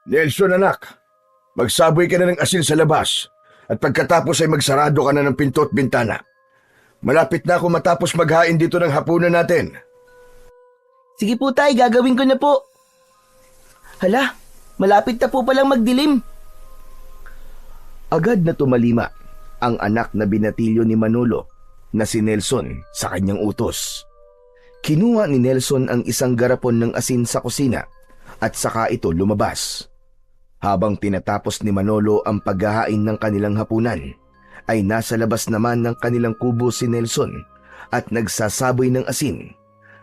Nelson anak, magsaboy ka na ng asin sa labas at pagkatapos ay magsarado ka na ng pinto at bintana. Malapit na ako matapos maghain dito ng hapunan natin. Sige po tay, gagawin ko na po. Hala, malapit na po palang magdilim. Agad na tumalima ang anak na binatilyo ni Manolo na si Nelson sa kanyang utos. Kinuha ni Nelson ang isang garapon ng asin sa kusina at saka ito lumabas. Habang tinatapos ni Manolo ang paghahain ng kanilang hapunan, ay nasa labas naman ng kanilang kubo si Nelson at nagsasaboy ng asin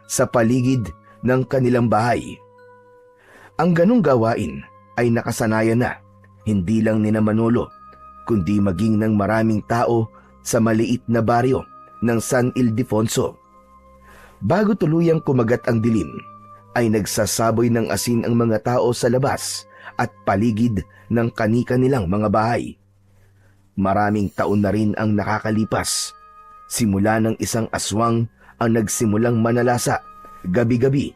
sa paligid ng kanilang bahay. Ang ganong gawain ay nakasanayan na hindi lang ni Manolo kundi maging ng maraming tao sa maliit na baryo ng San Ildefonso. Bago tuluyang kumagat ang dilim, ay nagsasaboy ng asin ang mga tao sa labas at paligid ng kani-kanilang mga bahay. Maraming taon na rin ang nakakalipas, simula ng isang aswang ang nagsimulang manalasa gabi-gabi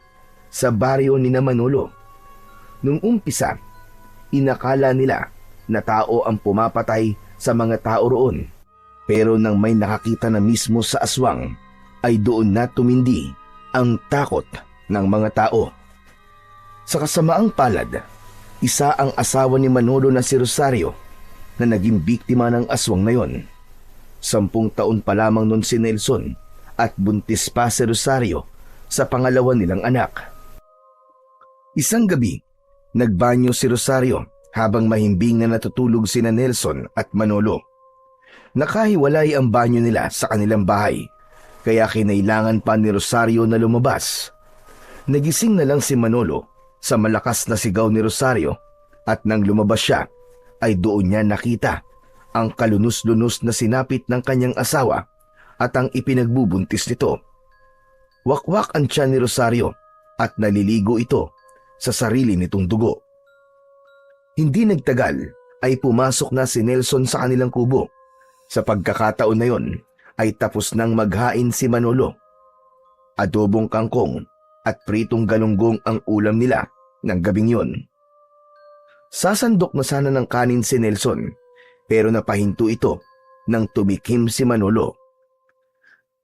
sa baryo ni Manolo. Nung umpisa, inakala nila na tao ang pumapatay sa mga tao roon. Pero nang may nakakita na mismo sa aswang, ay doon na tumindi ang takot ng mga tao. Sa kasamaang palad, isa ang asawa ni Manolo na si Rosario na naging biktima ng aswang na yon. 10 taon pa lamang nun si Nelson at buntis pa si Rosario sa pangalawa nilang anak. Isang gabi, nagbanyo si Rosario habang mahimbing na natutulog sina Nelson at Manolo. Nakahiwalay ang banyo nila sa kanilang bahay, kaya kinailangan pa ni Rosario na lumabas. Nagising na lang si Manolo sa malakas na sigaw ni Rosario at nang lumabas siya, ay doon niya nakita ang kalunos-lunos na sinapit ng kanyang asawa at ang ipinagbubuntis nito. Wakwak ang tiyan ni Rosario at naliligo ito sa sarili nitong dugo. Hindi nagtagal ay pumasok na si Nelson sa kanilang kubo. Sa pagkakataon na yon ay tapos nang maghain si Manolo. Adobong kangkong at pritong galunggong ang ulam nila ng gabing yon. Sasandok na sana ng kanin si Nelson, pero napahinto ito nang tumikim si Manolo.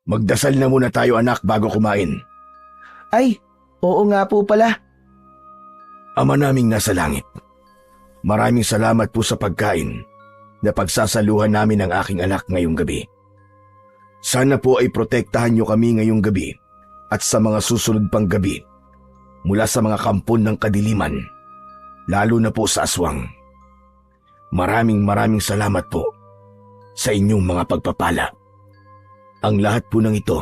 Magdasal na muna tayo anak bago kumain. Ay, oo nga po pala. Ama naming nasa langit, maraming salamat po sa pagkain na pagsasaluhan namin ng aking anak ngayong gabi. Sana po ay protektahan niyo kami ngayong gabi at sa mga susunod pang gabi mula sa mga kampon ng kadiliman, lalo na po sa aswang. Maraming salamat po sa inyong mga pagpapala. Ang lahat po ng ito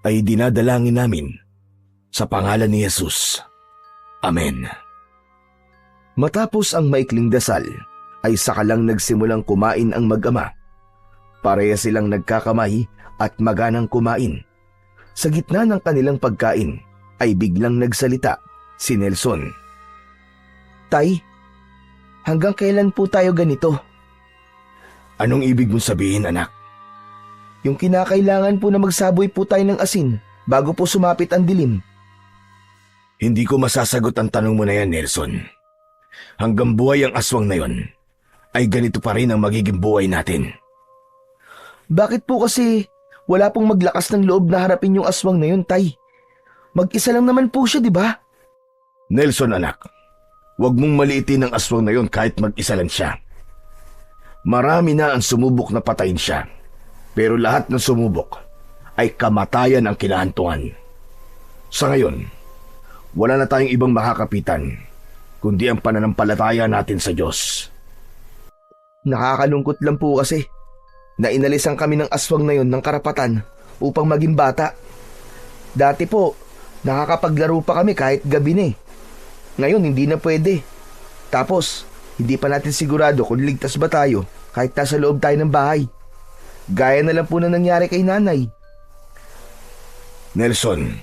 ay dinadalangin namin sa pangalan ni Jesus. Amen. Matapos ang maikling dasal, ay sakalang nagsimulang kumain ang mag-ama. Pareha silang nagkakamay at maganang kumain. Sa gitna ng kanilang pagkain, ay biglang nagsalita si Nelson. Tay, hanggang kailan po tayo ganito? Anong ibig mong sabihin anak? Yung kinakailangan po na magsaboy po tayo ng asin bago po sumapit ang dilim. Hindi ko masasagot ang tanong mo na yan, Nelson. Hanggang buhay ang aswang na yon, ay ganito pa rin ang magiging buhay natin. Bakit po kasi wala pong maglakas ng loob na harapin yung aswang na yun, Tay? Mag-isa lang naman po siya, di ba? Nelson anak, huwag mong maliitin ang aswang na yon kahit mag-isa lang siya. Marami na ang sumubok na patayin siya, pero lahat ng sumubok ay kamatayan ang kinahantungan. Sa ngayon, wala na tayong ibang makakapitan kundi ang pananampalataya natin sa Diyos. Nakakalungkot lang po kasi na inalisan kami ng aswang na yon ng karapatan upang maging bata. Dati po, nakakapaglaro pa kami kahit gabi na eh. Ngayon, hindi na pwede. Tapos, hindi pa natin sigurado kung ligtas ba tayo kahit nasa loob tayo ng bahay. Gaya na lang po na nangyari kay nanay. Nelson,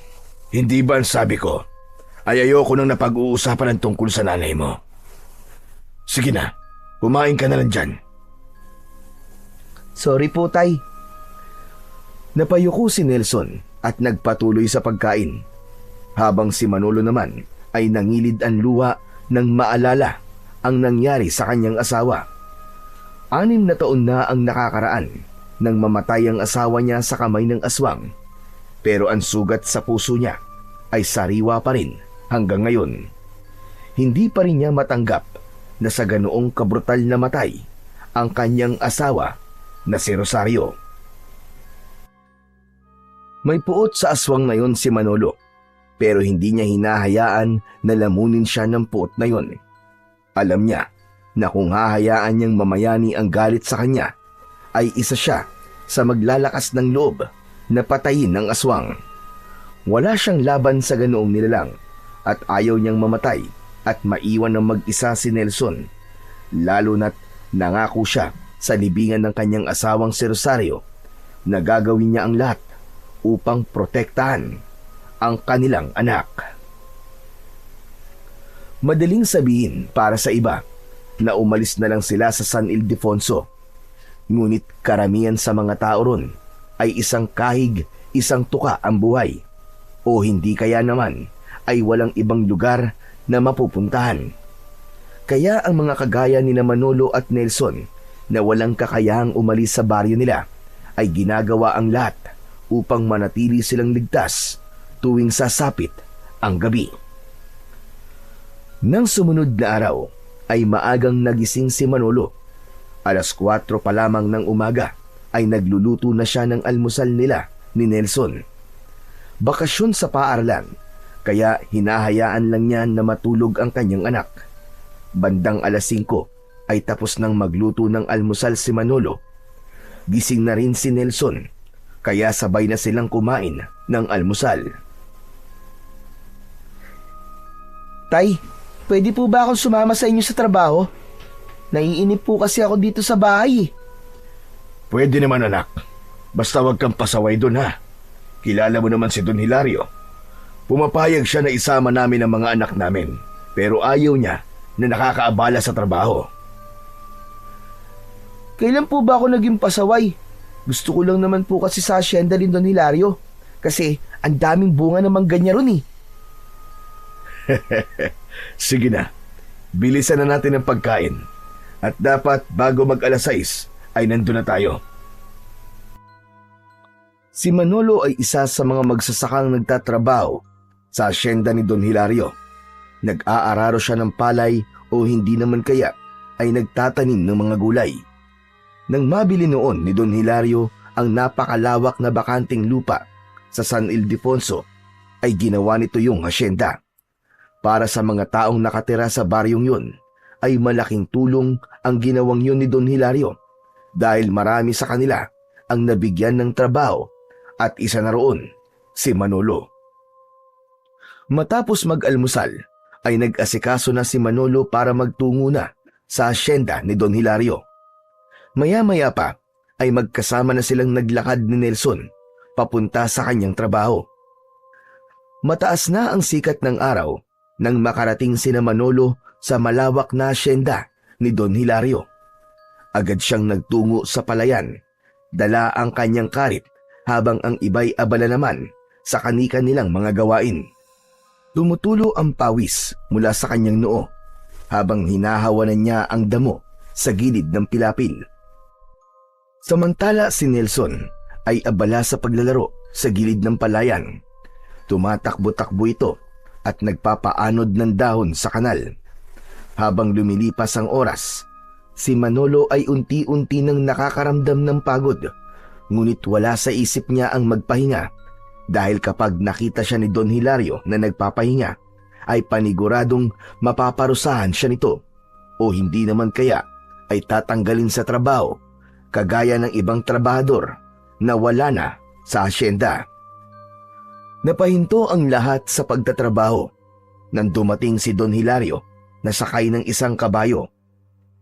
hindi ba ang sabi ko ay ayoko nang napag-uusapan ang tungkol sa nanay mo? Sige na, kumain ka na lang dyan. Sorry po, Tay. Napayuko si Nelson at nagpatuloy sa pagkain, habang si Manolo naman ay nangilid ang luha ng maalala ang nangyari sa kanyang asawa. 6 na taon na ang nakakaraan nang mamatay ang asawa niya sa kamay ng aswang, pero ang sugat sa puso niya ay sariwa pa rin hanggang ngayon. Hindi pa rin niya matanggap na sa ganoong kabrutal na matay ang kanyang asawa na si Rosario. May puot sa aswang na yon si Manolo, pero hindi niya hinahayaan na lamunin siya ng puot na yon. Alam niya na kung hahayaan niyang mamayani ang galit sa kanya, ay isa siya sa maglalakas ng loob na patayin ng aswang. Wala siyang laban sa ganoong nilalang at ayaw niyang mamatay at maiwan ng mag-isa si Nelson, lalo na't nangako siya sa libingan ng kanyang asawang si Rosario na gagawin niya ang lahat upang protektahan ang kanilang anak. Madaling sabihin para sa iba na umalis na lang sila sa San Ildefonso, ngunit karamihan sa mga tao ron ay isang kahig, isang tuka ang buhay, o hindi kaya naman ay walang ibang lugar na mapupuntahan. Kaya ang mga kagaya ni Manolo at Nelson na walang kakayahang umalis sa baryo nila ay ginagawa ang lahat upang manatili silang ligtas tuwing sasapit ang gabi. Nang sumunod na araw ay maagang nagising si Manolo. 4:00 pa lamang ng umaga ay nagluluto na siya ng almusal nila ni Nelson. Bakasyon sa paaralan, kaya hinahayaan lang niya na matulog ang kanyang anak. Bandang 5:00 ay tapos nang magluto ng almusal si Manolo. Gising na rin si Nelson, kaya sabay na silang kumain ng almusal. Tay, pwede po ba akong sumama sa inyo sa trabaho? Naiinip po kasi ako dito sa bahay. Pwede naman anak. Basta wag kang pasaway doon ha. Kilala mo naman si Don Hilario. Pumapayag siya na isama namin ang mga anak namin, pero ayaw niya na nakakaabala sa trabaho. Kailan po ba ako naging pasaway? Gusto ko lang naman po kasi sa asyenda ni Don Hilario. Kasi ang daming bunga namang ganyan ron eh. Sige na, bilisan na natin ang pagkain. At dapat bago mag-6 ay nandun na tayo. Si Manolo ay isa sa mga magsasakang nagtatrabaho sa asyenda ni Don Hilario. Nag-aararo siya ng palay o hindi naman kaya ay nagtatanim ng mga gulay. Nang mabili noon ni Don Hilario ang napakalawak na bakanting lupa sa San Ildefonso, ay ginawa nito yung asyenda. Para sa mga taong nakatira sa baryong yun, ay malaking tulong ang ginawang yun ni Don Hilario dahil marami sa kanila ang nabigyan ng trabaho at isa na roon si Manolo. Matapos mag-almusal ay nag-asikaso na si Manolo para magtungo na sa asyenda ni Don Hilario. Maya-maya pa ay magkasama na silang naglakad ni Nelson papunta sa kanyang trabaho. Mataas na ang sikat ng araw nang makarating sina Manolo sa malawak na asyenda ni Don Hilario. Agad siyang nagtungo sa palayan, dala ang kanyang karit habang ang iba'y abala naman sa kani-kanilang mga gawain. Tumutulo ang pawis mula sa kanyang noo habang hinahawanan niya ang damo sa gilid ng pilapil. Samantala si Nelson ay abala sa paglalaro sa gilid ng palayan. Tumatakbo-takbo ito at nagpapaanod ng dahon sa kanal. Habang lumilipas ang oras, si Manolo ay unti-unti nang nakakaramdam ng pagod, ngunit wala sa isip niya ang magpahinga dahil kapag nakita siya ni Don Hilario na nagpapahinga, ay paniguradong mapaparusahan siya nito o hindi naman kaya ay tatanggalin sa trabaho kagaya ng ibang trabahador na wala na sa asyenda. Napahinto ang lahat sa pagtatrabaho nang dumating si Don Hilario na sakay ng isang kabayo.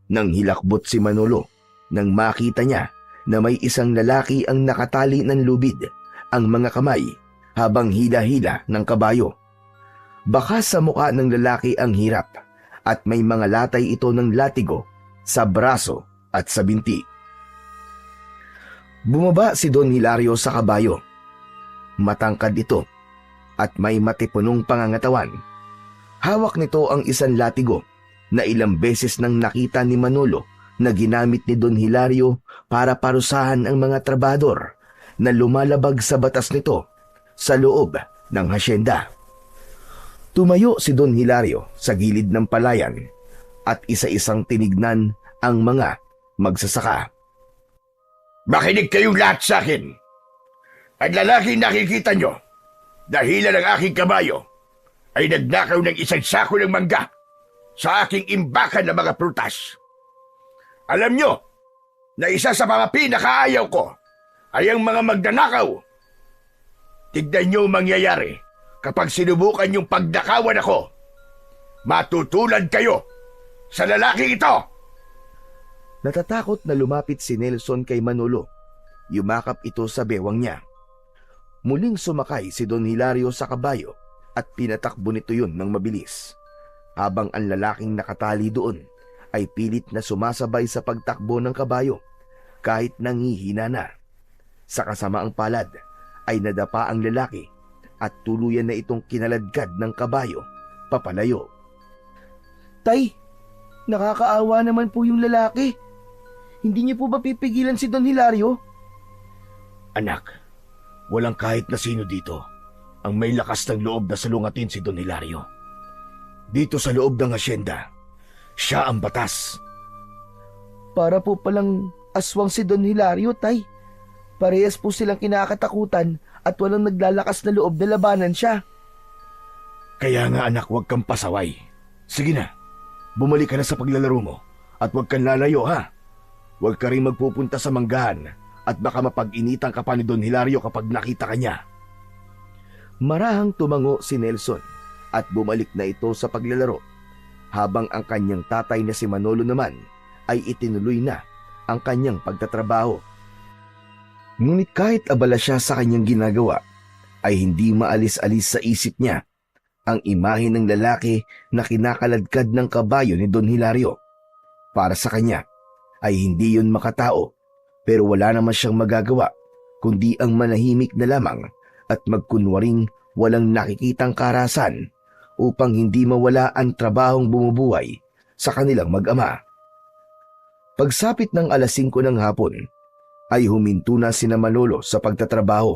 Nang hilakbot si Manolo nang makita niya na may isang lalaki ang nakatali ng lubid ang mga kamay habang hila-hila ng kabayo. Baka sa mukha ng lalaki ang hirap at may mga latay ito ng latigo sa braso at sa binti. Bumaba si Don Hilario sa kabayo. Matangkad ito at may matipunong pangangatawan. Hawak nito ang isang latigo na ilang beses nang nakita ni Manolo na ginamit ni Don Hilario para parusahan ang mga trabador na lumalabag sa batas nito sa loob ng hasyenda. Tumayo si Don Hilario sa gilid ng palayan at isa-isang tinignan ang mga magsasaka. Makinig kayong lahat sa akin. Ang lalaking nakikita nyo, dahilan ng aking kabayo, ay nagnakaw ng isang sako ng mangga sa aking imbakan ng mga prutas. Alam nyo na isa sa mga pinakaayaw ko ay ang mga magnanakaw. Tignan nyo ang mangyayari kapag sinubukan yung pagnakawan ako. Matutulad kayo sa lalaking ito. Natatakot na lumapit si Nelson kay Manolo. Yumakap ito sa bewang niya. Muling sumakay si Don Hilario sa kabayo at pinatakbo nito yun ng mabilis. Habang ang lalaking nakatali doon ay pilit na sumasabay sa pagtakbo ng kabayo kahit nangihina na. Sa kasamaang palad ay nadapa ang lalaki at tuluyan na itong kinaladkad ng kabayo papalayo. Tay, nakakaawa naman po yung lalaki. Hindi niyo po ba pipigilan si Don Hilario? Anak, walang kahit na sino dito ang may lakas ng loob na salungatin si Don Hilario. Dito sa loob ng asyenda, siya ang batas. Para po palang aswang si Don Hilario, Tay. Parehas po silang kinakatakutan at walang naglalakas na loob na labanan siya. Kaya nga anak, huwag kang pasaway. Sige na, bumalik ka na sa paglalaro mo at huwag kang lalayo ha. Huwag ka rin magpupunta sa manggahan at baka mapag-initan ka pa ni Don Hilario kapag nakita ka niya. Marahang tumango si Nelson at bumalik na ito sa paglalaro habang ang kanyang tatay na si Manolo naman ay itinuloy na ang kanyang pagtatrabaho. Ngunit kahit abala siya sa kanyang ginagawa, ay hindi maalis-alis sa isip niya ang imahe ng lalaki na kinakaladkad ng kabayo ni Don Hilario. Para sa kanya ay hindi yun makatao, pero wala naman siyang magagawa kundi ang manahimik na lamang at magkunwaring walang nakikitang karahasan upang hindi mawala ang trabahong bumubuhay sa kanilang mag-ama. Pagsapit ng 5:00 ng hapon, ay huminto na sina Manolo sa pagtatrabaho.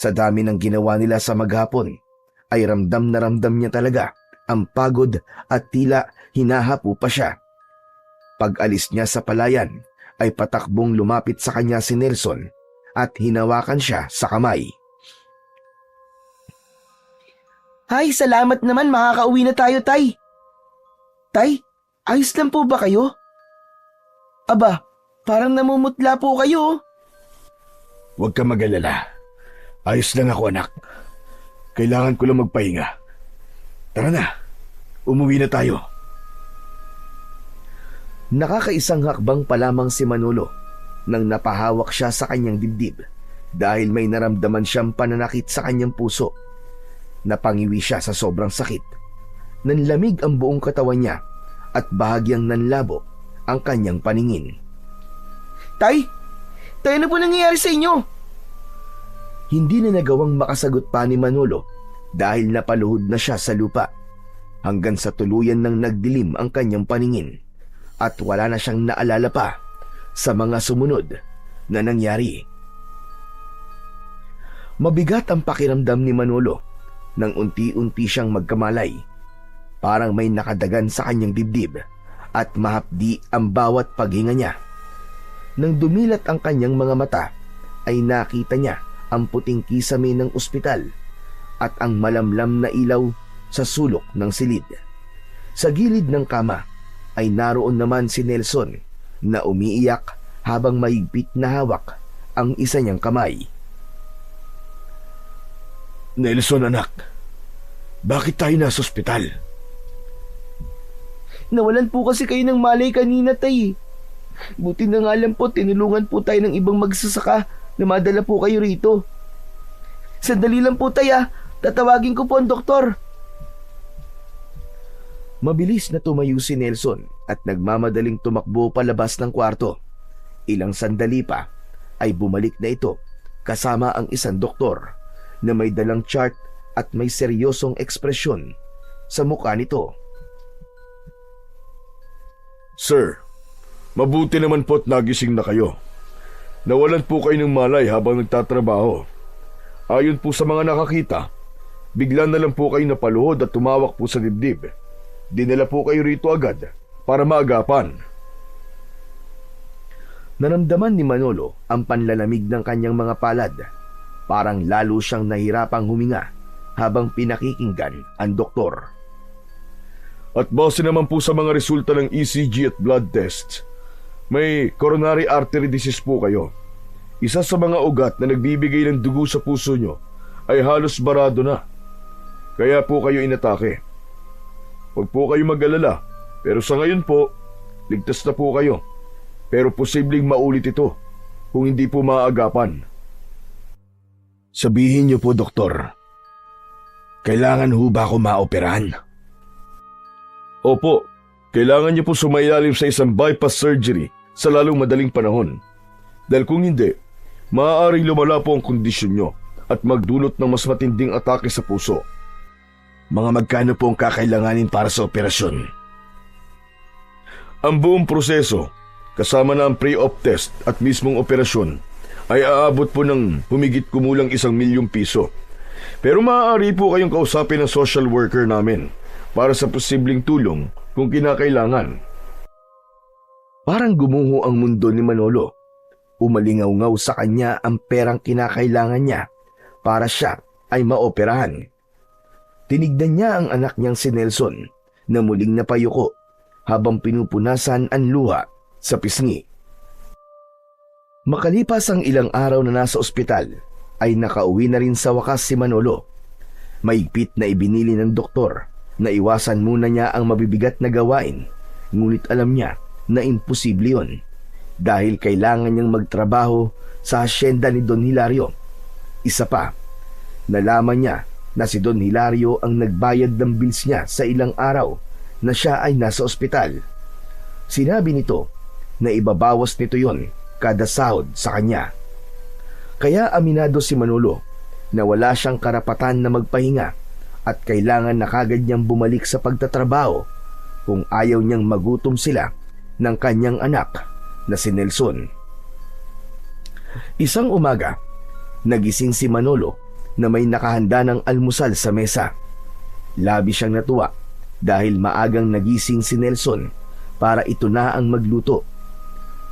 Sa dami ng ginawa nila sa maghapon, ay ramdam na ramdam niya talaga ang pagod at tila hinahapo pa siya. Pag-alis niya sa palayan, ay patakbong lumapit sa kanya si Nelson at hinawakan siya sa kamay. Ay, salamat naman, makakauwi na tayo, Tay. Tay, ayos lang po ba kayo? Aba, parang namumutla po kayo. Huwag ka mag-alala. Ayos lang ako anak. Kailangan ko lang magpahinga. Tara na, umuwi na tayo. Nakakaisang hakbang pa lamang si Manolo nang napahawak siya sa kanyang dibdib dahil may naramdaman siyang pananakit sa kanyang puso. Napangiwi siya sa sobrang sakit. Nanlamig ang buong katawan niya at bahagyang nanlabo ang kanyang paningin. Tay, ano po nangyayari sa inyo? Hindi na nagawang makasagot pa ni Manolo dahil napaluhod na siya sa lupa hanggang sa tuluyan ng nagdilim ang kanyang paningin at wala na siyang naalala pa sa mga sumunod na nangyari. Mabigat ang pakiramdam ni Manolo nang unti-unti siyang magkamalay. Parang may nakadagan sa kanyang dibdib at mahapdi ang bawat paghinga niya. Nang dumilat ang kanyang mga mata, ay nakita niya ang puting kisame ng ospital at ang malamlam na ilaw sa sulok ng silid. Sa gilid ng kama ay naroon naman si Nelson na umiiyak habang mahigpit na hawak ang isa niyang kamay. Nelson anak, bakit tayo nasa ospital? Nawalan po kasi kayo ng malay kanina, Tay. Buti na nga lang po, tinulungan po tayo ng ibang magsasaka na madala po kayo rito. Sandali lang po, Tay, tatawagin ko po ang doktor. Mabilis na tumayo si Nelson at nagmamadaling tumakbo palabas ng kwarto. Ilang sandali pa ay bumalik na ito kasama ang isang doktor na may dalang chart at may seryosong ekspresyon sa mukha nito. Sir, mabuti naman po't nagising na kayo. Nawalan po kayo ng malay habang nagtatrabaho. Ayon po sa mga nakakita, bigla na lang po kayo napaluhod at tumawak po sa dibdib. Dinala po kayo rito agad para maagapan. Naramdaman ni Manolo ang panlalamig ng kanyang mga palad. Parang lalo siyang nahirapang huminga habang pinakikinggan ang doktor. At base naman po sa mga resulta ng ECG at blood tests, may coronary artery disease po kayo. Isa sa mga ugat na nagbibigay ng dugo sa puso nyo ay halos barado na. Kaya po kayo inatake. Huwag po kayo mag-alala, pero sa ngayon po, ligtas na po kayo. Pero posibleng maulit ito kung hindi po maaagapan. Sabihin niyo po, doktor, kailangan ho ba ako maoperahan? Opo, kailangan niyo po sumailalim sa isang bypass surgery sa lalong madaling panahon. Dahil kung hindi, maaaring lumala po ang kondisyon nyo at magdulot ng mas matinding atake sa puso. Mga magkano po ang kakailanganin para sa operasyon? Ang buong proseso, kasama na ang pre-op test at mismong operasyon, ay aabot po ng humigit kumulang 1,000,000 piso. Pero maaari po kayong kausapin ng social worker namin para sa posibleng tulong kung kinakailangan. Parang gumuho ang mundo ni Manolo. Umalingaw-ngaw sa kanya ang perang kinakailangan niya para siya ay maoperahan. Tinignan niya ang anak niyang si Nelson na muling napayuko habang pinupunasan ang luha sa pisngi. Makalipas ang ilang araw na nasa ospital, ay nakauwi na rin sa wakas si Manolo. Maigpit na ibinili ng doktor na iwasan muna niya ang mabibigat na gawain, ngunit alam niya na imposible yun dahil kailangan niyang magtrabaho sa hasyenda ni Don Hilario. Isa pa, nalaman niya na si Don Hilario ang nagbayad ng bills niya sa ilang araw na siya ay nasa ospital. Sinabi nito na ibabawas nito yon kada sahod sa kanya. Kaya aminado si Manolo na wala siyang karapatan na magpahinga at kailangan na kagad niyang bumalik sa pagtatrabaho kung ayaw niyang magutom sila ng kanyang anak na si Nelson. Isang umaga, nagising si Manolo na may nakahanda ng almusal sa mesa. Labi siyang natuwa dahil maagang nagising si Nelson para ito na ang magluto.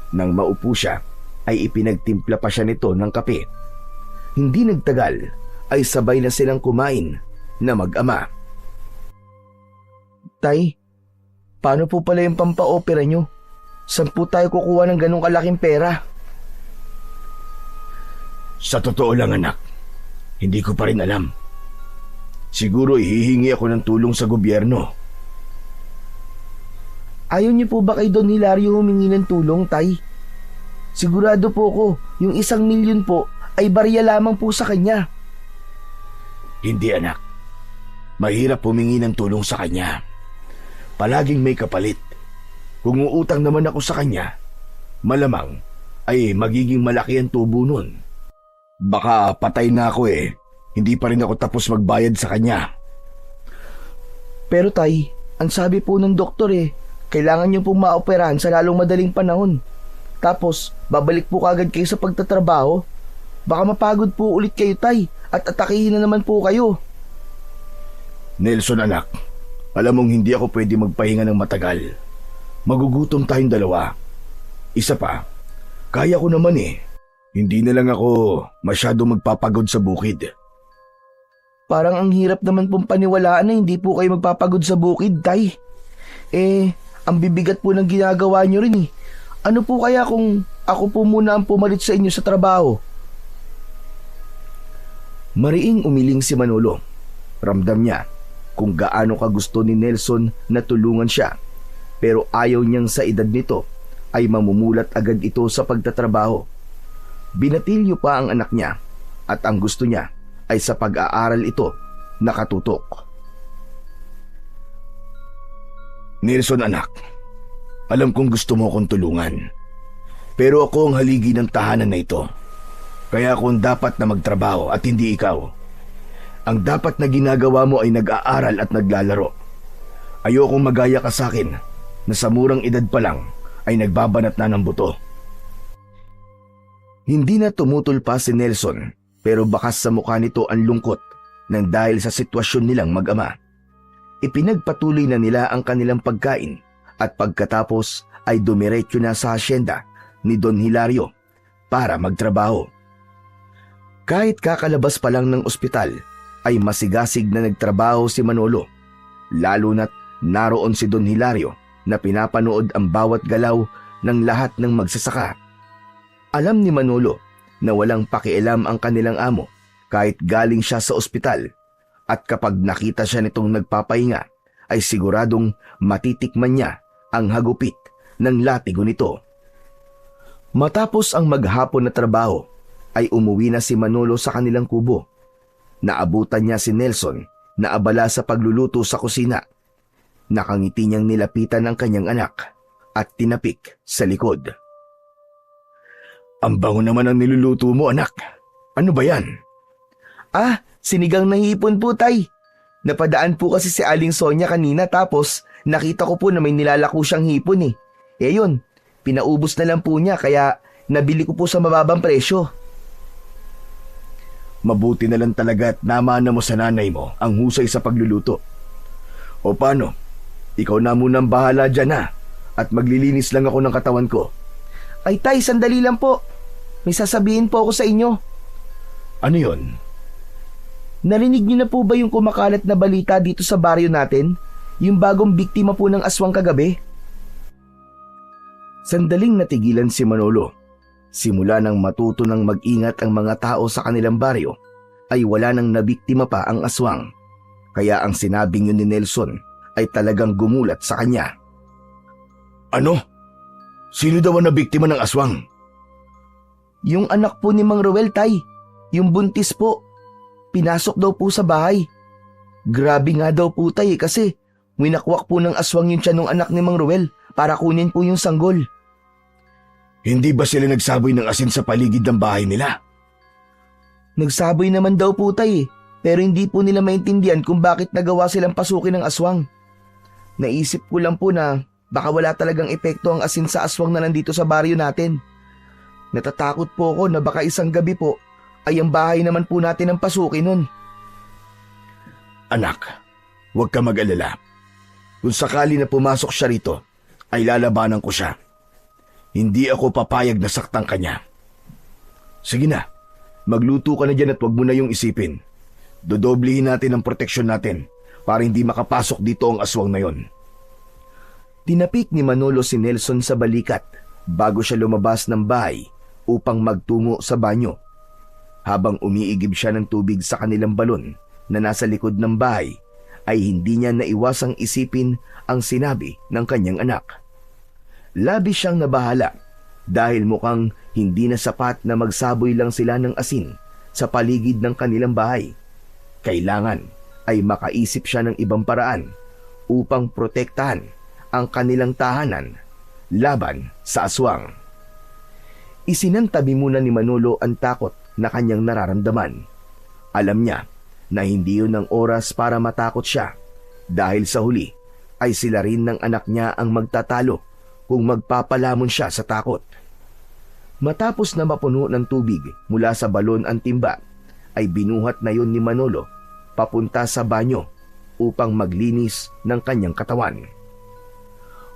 Nang maupo siya, ay ipinagtimpla pa siya nito ng kape. Hindi nagtagal, ay sabay na silang kumain na mag-ama. Tay, paano po pala yung pampaopera nyo? Saan po tayo kukuha ng ganong kalaking pera? Sa totoo lang, anak, hindi ko pa rin alam. Siguro hihingi ako ng tulong sa gobyerno. Ayaw niyo po ba kay Don Hilario humingi ng tulong, Tay? Sigurado po ko, yung 1,000,000 po ay barya lamang po sa kanya. Hindi, anak. Mahirap humingi ng tulong sa kanya. Palaging may kapalit. Kung uutang naman ako sa kanya, malamang ay magiging malaki ang tubo nun. Baka patay na ako eh. Hindi pa rin ako tapos magbayad sa kanya. Pero Tay, ang sabi po ng doktor kailangan niyo pong maoperahan sa lalong madaling panahon. Tapos, babalik po kagad kayo sa pagtatrabaho. Baka mapagod po ulit kayo, Tay, at atakihin na naman po kayo. Nelson, anak, alam mong hindi ako pwede magpahinga ng matagal. Magugutom tayong dalawa. Isa pa, kaya ko naman Hindi na lang ako masyado magpapagod sa bukid. Parang ang hirap naman pong paniwalaan na hindi po kayo magpapagod sa bukid, Tay. Ang bibigat po ng ginagawa nyo rin Ano po kaya kung ako po muna ang pumalit sa inyo sa trabaho? Mariing umiling si Manolo. Ramdam niya kung gaano kagusto ni Nelson na tulungan siya. Pero ayaw niyang sa edad nito ay mamumulat agad ito sa pagtatrabaho. Binatilyo pa ang anak niya at ang gusto niya ay sa pag-aaral ito nakatutok. Nelson, anak, alam kong gusto mo akong tulungan. Pero ako ang haligi ng tahanan na ito. Kaya ako dapat na magtrabaho at hindi ikaw. Ang dapat na ginagawa mo ay nag-aaral at naglalaro. Ayokong magaya ka sa akin na sa murang edad pa lang ay nagbabanat na ng buto. Hindi na tumutol pa si Nelson pero bakas sa mukha nito ang lungkot nang dahil sa sitwasyon nilang mag-ama. Ipinagpatuloy na nila ang kanilang pagkain at pagkatapos ay dumiretso na sa asyenda ni Don Hilario para magtrabaho. Kahit kakalabas pa lang ng ospital ay masigasig na nagtrabaho si Manolo, lalo na't naroon si Don Hilario na pinapanood ang bawat galaw ng lahat ng magsasaka. Alam ni Manolo na walang pakialam ang kanilang amo kahit galing siya sa ospital, at kapag nakita siya nitong nagpapahinga ay siguradong matitikman niya ang hagupit ng latigo nito. Matapos ang maghapon na trabaho ay umuwi na si Manolo sa kanilang kubo. Naabutan niya si Nelson na abala sa pagluluto sa kusina. Nakangiti niyang nilapitan ang kanyang anak at tinapik sa likod. Ang bango naman ang niluluto mo, anak. Ano ba yan? Sinigang na hipon po, tay. Napadaan po kasi si Aling Sonia kanina tapos nakita ko po na may nilalako siyang hipon eh. Yun, pinaubos na lang po niya kaya nabili ko po sa mababang presyo. Mabuti na lang talaga at namana mo sa nanay mo ang husay sa pagluluto. O paano? Ikaw na munang bahala dyan at maglilinis lang ako ng katawan ko. Ay tay, sandali lang po. May sasabihin po ako sa inyo. Ano yon? Narinig niyo na po ba yung kumakalat na balita dito sa baryo natin? Yung bagong biktima po ng aswang kagabi? Sandaling natigilan si Manolo. Simula nang matuto ng mag-ingat ang mga tao sa kanilang baryo, ay wala nang nabiktima pa ang aswang. Kaya ang sinabing yun ni Nelson ay talagang gumulat sa kanya. Ano? Sino daw ang nabiktima ng aswang? Yung anak po ni Mang Ruel, tay. Yung buntis po. Pinasok daw po sa bahay. Grabe nga daw po, tay, kasi winakwak po ng aswang yung tiyan ng anak ni Mang Ruel para kunin po yung sanggol. Hindi ba sila nagsaboy ng asin sa paligid ng bahay nila? Nagsaboy naman daw po, tay, pero hindi po nila maintindihan kung bakit nagawa silang pasukin ng aswang. Naisip ko lang po na baka wala talagang epekto ang asin sa aswang na nandito sa baryo natin. Natatakot po ako na baka isang gabi po ay ang bahay naman po natin ang pasukin nun. Anak, huwag ka mag-alala. Kung sakali na pumasok siya rito, ay lalabanan ko siya. Hindi ako papayag na saktan kanya. Sige na, magluto ka na dyan at huwag mo na yung isipin. Dodoblihin natin ang proteksyon natin para hindi makapasok dito ang aswang na yon. Tinapik ni Manolo si Nelson sa balikat bago siya lumabas ng bahay upang magtungo sa banyo. Habang umiigib siya ng tubig sa kanilang balon na nasa likod ng bahay, ay hindi niya naiwasang isipin ang sinabi ng kanyang anak. Labis siyang nabahala dahil mukhang hindi na sapat na magsaboy lang sila ng asin sa paligid ng kanilang bahay. Kailangan ay makaisip siya ng ibang paraan upang protektahan ang kanilang tahanan laban sa aswang. Isinantabi muna ni Manolo ang takot na kanyang nararamdaman. Alam niya na hindi yun ang oras para matakot siya dahil sa huli ay sila rin ng anak niya ang magtatalo kung magpapalamon siya sa takot. Matapos na mapuno ng tubig mula sa balon ang timba, ay binuhat na yun ni Manolo papunta sa banyo upang maglinis ng kanyang katawan.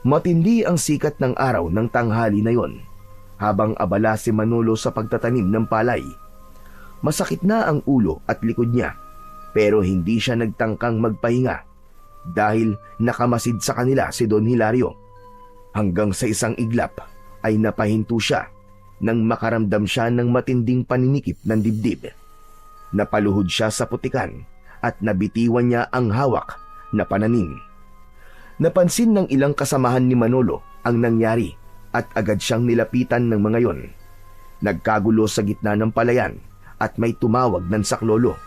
Matindi ang sikat ng araw ng tanghali na yon habang abala si Manolo sa pagtatanim ng palay. Masakit na ang ulo at likod niya pero hindi siya nagtangkang magpahinga dahil nakamasid sa kanila si Don Hilario. Hanggang sa isang iglap ay napahinto siya nang makaramdam siya ng matinding paninikip ng dibdib. Napaluhod siya sa putikan at nabitiwan niya ang hawak na pananim. Napansin ng ilang kasamahan ni Manolo ang nangyari at agad siyang nilapitan ng mga yon. Nagkagulo sa gitna ng palayan at may tumawag ng saklolo.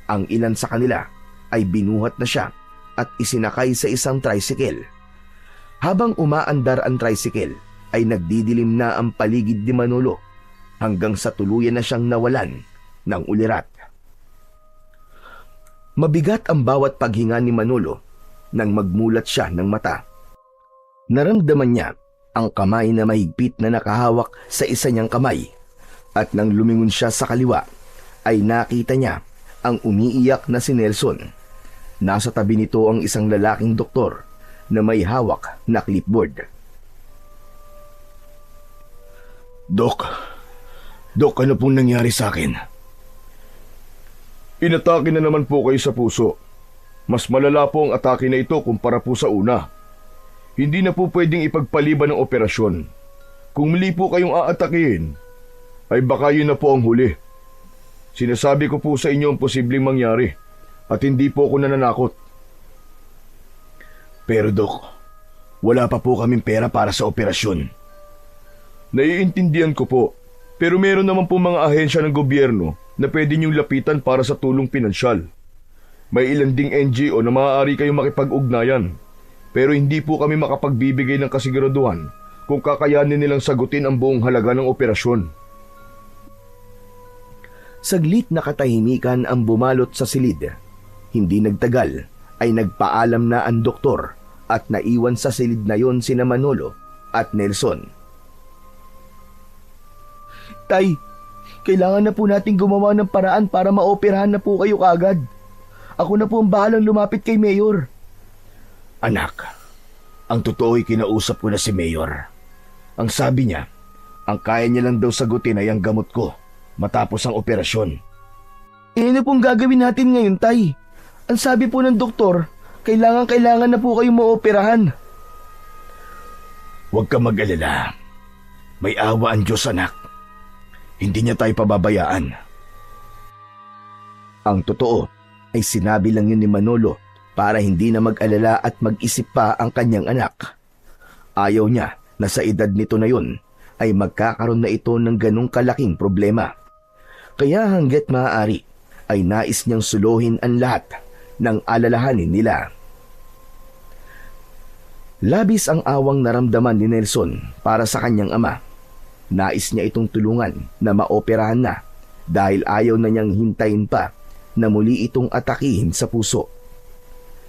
Ang ilan sa kanila ay binuhat na siya at isinakay sa isang tricycle. Habang umaandar ang tricycle, ay nagdidilim na ang paligid ni Manolo hanggang sa tuluyan na siyang nawalan ng ulirat. Mabigat ang bawat paghinga ni Manolo nang magmulat siya ng mata. Naramdaman niya ang kamay na mahigpit na nakahawak sa isa niyang kamay at nang lumingon siya sa kaliwa ay nakita niya ang umiiyak na si Nelson. Nasa tabi nito ang isang lalaking doktor na may hawak na clipboard. Dok, ano pong nangyari sa akin? Inatake na naman po kayo sa puso. Mas malala po ang atake na ito kumpara po sa una. Hindi na po pwedeng ipagpaliban ng operasyon. Kung muli po kayong aatakihin, ay baka yun na po ang huli. Sinasabi ko po sa inyo ang posibleng mangyari at hindi po ako nananakot. Pero Dok, wala pa po kaming pera para sa operasyon. Naiintindihan ko po, pero meron naman po mga ahensya ng gobyerno na pwede niyong lapitan para sa tulong pinansyal. May ilan ding NGO na maaari kayong makipag-ugnayan, pero hindi po kami makapagbibigay ng kasiguraduhan kung kakayanin nilang sagutin ang buong halaga ng operasyon. Saglit na katahimikan ang bumalot sa silid. Hindi nagtagal ay nagpaalam na ang doktor at naiwan sa silid na yon sina Manolo at Nelson. Tay, kailangan na po nating gumawa ng paraan para maoperahan na po kayo kaagad. Ako na po ang bahalang lumapit kay Mayor. Anak, ang totoo ay kinausap ko na si Mayor. Ang sabi niya, ang kaya niya lang daw sagutin ay ang gamot ko matapos ang operasyon. Ano pong gagawin natin ngayon, Tay? Ang sabi po ng doktor, kailangan na po kayong maoperahan. Huwag ka mag-alala. May awa ang Diyos, anak. Hindi niya tayo pababayaan. Ang totoo ay sinabi lang yun ni Manolo para hindi na mag-alala at mag-isip pa ang kanyang anak. Ayaw niya na sa edad nito na yun ay magkakaroon na ito ng ganong kalaking problema. Kaya hanggat maaari ay nais niyang suluhin ang lahat ng alalahanin nila. Labis ang awang naramdaman ni Nelson para sa kanyang ama. Nais niya itong tulungan na maoperahan na dahil ayaw na niyang hintayin pa na muli itong atakihin sa puso.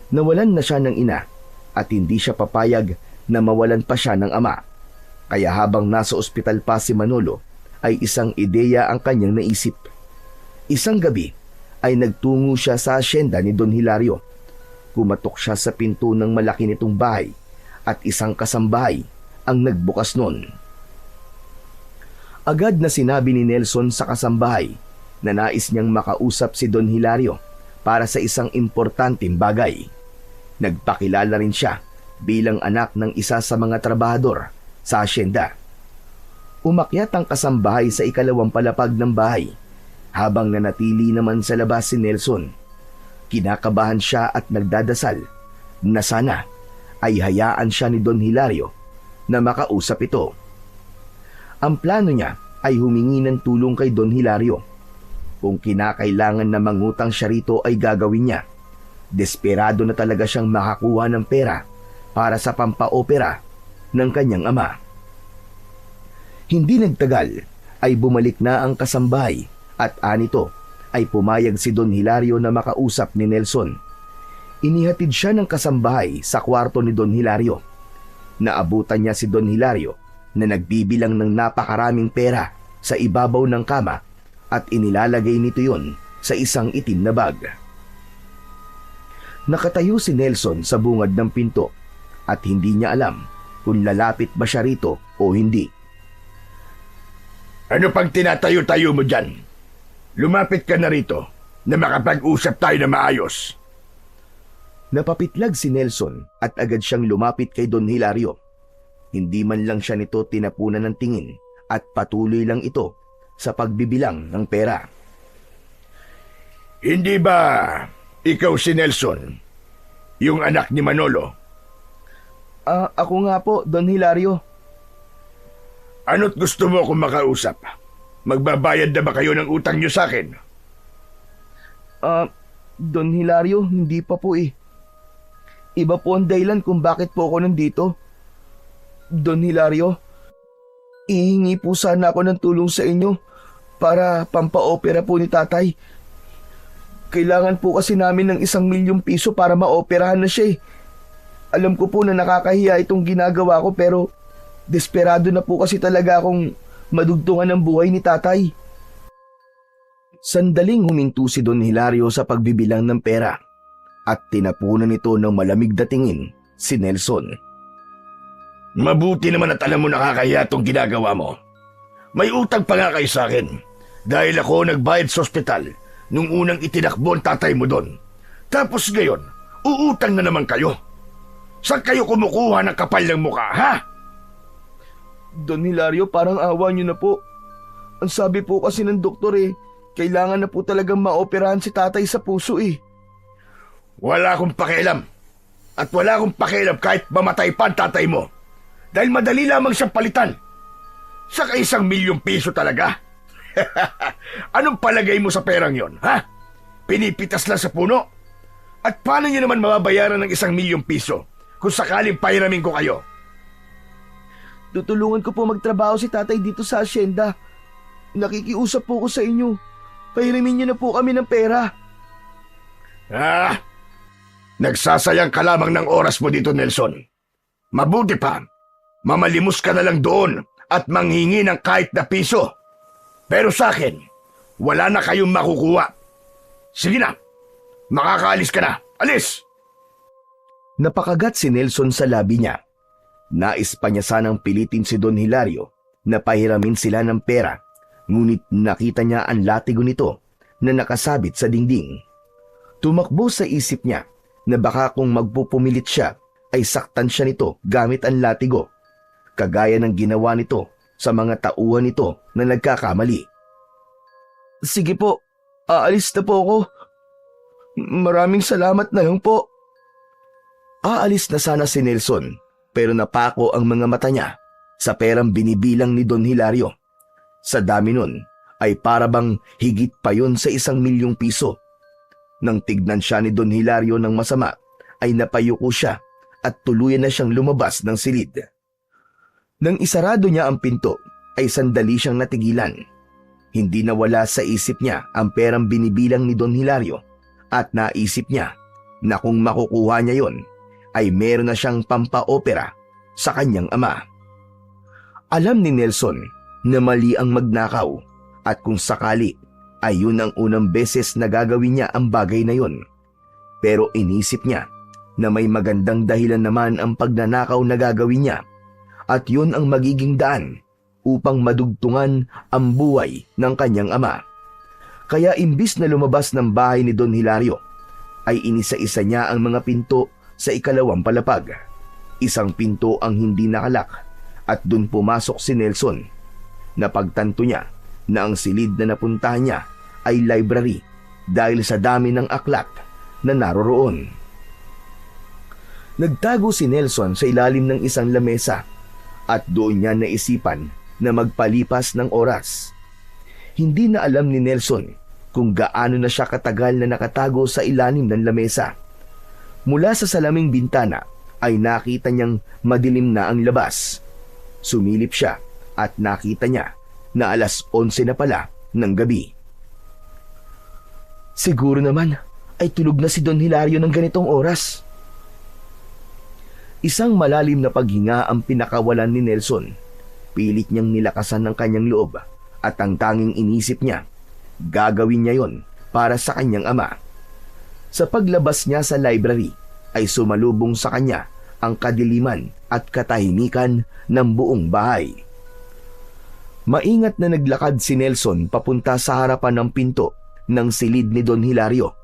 Nawalan na siya ng ina at hindi siya papayag na mawalan pa siya ng ama. Kaya habang nasa ospital pa si Manolo ay isang ideya ang kanyang naisip. Isang gabi ay nagtungo siya sa asyenda ni Don Hilario. Kumatok siya sa pinto ng malaki nitong bahay at isang kasambahay ang nagbukas noon. Agad na sinabi ni Nelson sa kasambahay na nais niyang makausap si Don Hilario para sa isang importanteng bagay. Nagpakilala rin siya bilang anak ng isa sa mga trabahador sa asyenda. Umakyat ang kasambahay sa ikalawang palapag ng bahay habang nanatili naman sa labas si Nelson. Kinakabahan siya at nagdadasal na sana ay hayaan siya ni Don Hilario na makausap ito. Ang plano niya ay humingi ng tulong kay Don Hilario. Kung kinakailangan na mangutang siya rito ay gagawin niya. Desperado na talaga siyang makakuha ng pera para sa pampaopera ng kanyang ama. Hindi nagtagal ay bumalik na ang kasambahay at anito ay pumayag si Don Hilario na makausap ni Nelson. Inihatid siya ng kasambahay sa kwarto ni Don Hilario. Naabutan niya si Don Hilario na nagbibilang ng napakaraming pera sa ibabaw ng kama at inilalagay nito yon sa isang itim na bag. Nakatayo si Nelson sa bungad ng pinto at hindi niya alam kung lalapit ba siya rito o hindi. Ano pang tinatayo-tayo mo dyan? Lumapit ka na rito na makapag-usap tayo na maayos. Napapitlag si Nelson at agad siyang lumapit kay Don Hilario. Hindi man lang siya nito tinapunan ng tingin at patuloy lang ito sa pagbibilang ng pera. Hindi ba ikaw si Nelson, yung anak ni Manolo? Ako nga po, Don Hilario. Ano't gusto mo akong makausap? Magbabayad na ba kayo ng utang niyo sa akin? Don Hilario, hindi pa po eh. Iba po ang dahilan kung bakit po ako nandito. Don Hilario, ihingi po sana ako ng tulong sa inyo para pampaopera po ni tatay. Kailangan po kasi namin ng 1 milyong piso para maoperahan na siya eh. Alam ko po na nakakahiya itong ginagawa ko pero desperado na po kasi talaga akong madugtungan ng buhay ni tatay. Sandaling huminto si Don Hilario sa pagbibilang ng pera at tinapunan nito ng malamig na tingin si Nelson. Mabuti naman at alam mo nakakahiya itong ginagawa mo. May utang pa nga kayo sa akin dahil ako nagbayad sa ospital nung unang itinakbo ang tatay mo doon. Tapos ngayon, uutang na naman kayo. Saan kayo kumukuha ng kapal ng mukha, ha? Don Hilario, parang awa niyo na po. Ang sabi po kasi ng doktor kailangan na po talagang maoperahan si tatay sa puso Wala akong pakialam. At wala akong pakialam kahit mamatay pa ang tatay mo. Dahil madali lamang siyang palitan. Saka 1,000,000 piso talaga. Anong palagay mo sa perang yon, ha? Pinipitas lang sa puno? At paano niyo naman mababayaran ng 1,000,000 piso kung sakaling pahiramin ko kayo? Tutulungan ko po magtrabaho si tatay dito sa asyenda. Nakikiusap po ko sa inyo. Pahiramin niyo na po kami ng pera. Nagsasayang ka lamang ng oras mo dito, Nelson. Mabuti pa, mamalimos ka na lang doon at manghingi ng kahit na piso. Pero sa akin, wala na kayong makukuha. Sige na, makakaalis ka na. Alis! Napakagat si Nelson sa labi niya. Nais pa niya sanang pilitin si Don Hilario na pahiramin sila ng pera, ngunit nakita niya ang latigo nito na nakasabit sa dingding. Tumakbo sa isip niya na baka kung magpupumilit siya ay saktan siya nito gamit ang latigo, kagaya ng ginawa nito sa mga tauhan nito na nagkakamali. Sige po, aalis na po ako. Maraming salamat na lang po. Aalis na sana si Nelson pero napako ang mga mata niya sa perang binibilang ni Don Hilario. Sa dami nun ay parabang higit pa yun sa 1,000,000 piso. Nang tignan siya ni Don Hilario ng masama ay napayuko siya at tuluyan na siyang lumabas ng silid. Nang isarado niya ang pinto ay sandali siyang natigilan. Hindi nawala sa isip niya ang perang binibilang ni Don Hilario at naisip niya na kung makukuha niya yon ay meron na siyang pampaopera sa kanyang ama. Alam ni Nelson na mali ang magnakaw at kung sakali ay yun ang unang beses na gagawin niya ang bagay na yun. Pero inisip niya na may magandang dahilan naman ang pagnanakaw na gagawin niya at yun ang magiging daan upang madugtungan ang buhay ng kanyang ama. Kaya imbis na lumabas ng bahay ni Don Hilario, ay inisa-isa niya ang mga pinto sa ikalawang palapag. Isang pinto ang hindi nakalak at dun pumasok si Nelson. Napagtanto niya na ang silid na napuntahan niya ay library dahil sa dami ng aklat na naroroon. Nagtago si Nelson sa ilalim ng isang lamesa at doon niya naisipan na magpalipas ng oras. Hindi na alam ni Nelson kung gaano na siya katagal na nakatago sa ilalim ng lamesa. Mula sa salaming bintana ay nakita niyang madilim na ang labas. Sumilip siya at nakita niya na 11:11 na pala ng gabi. Siguro naman ay tulog na si Don Hilario ng ganitong oras. Isang malalim na paghinga ang pinakawalan ni Nelson. Pilit niyang nilakasan ng kanyang loob at ang tanging inisip niya, gagawin niya yon para sa kanyang ama. Sa paglabas niya sa library ay sumalubong sa kanya ang kadiliman at katahimikan ng buong bahay. Maingat na naglakad si Nelson papunta sa harapan ng pinto ng silid ni Don Hilario.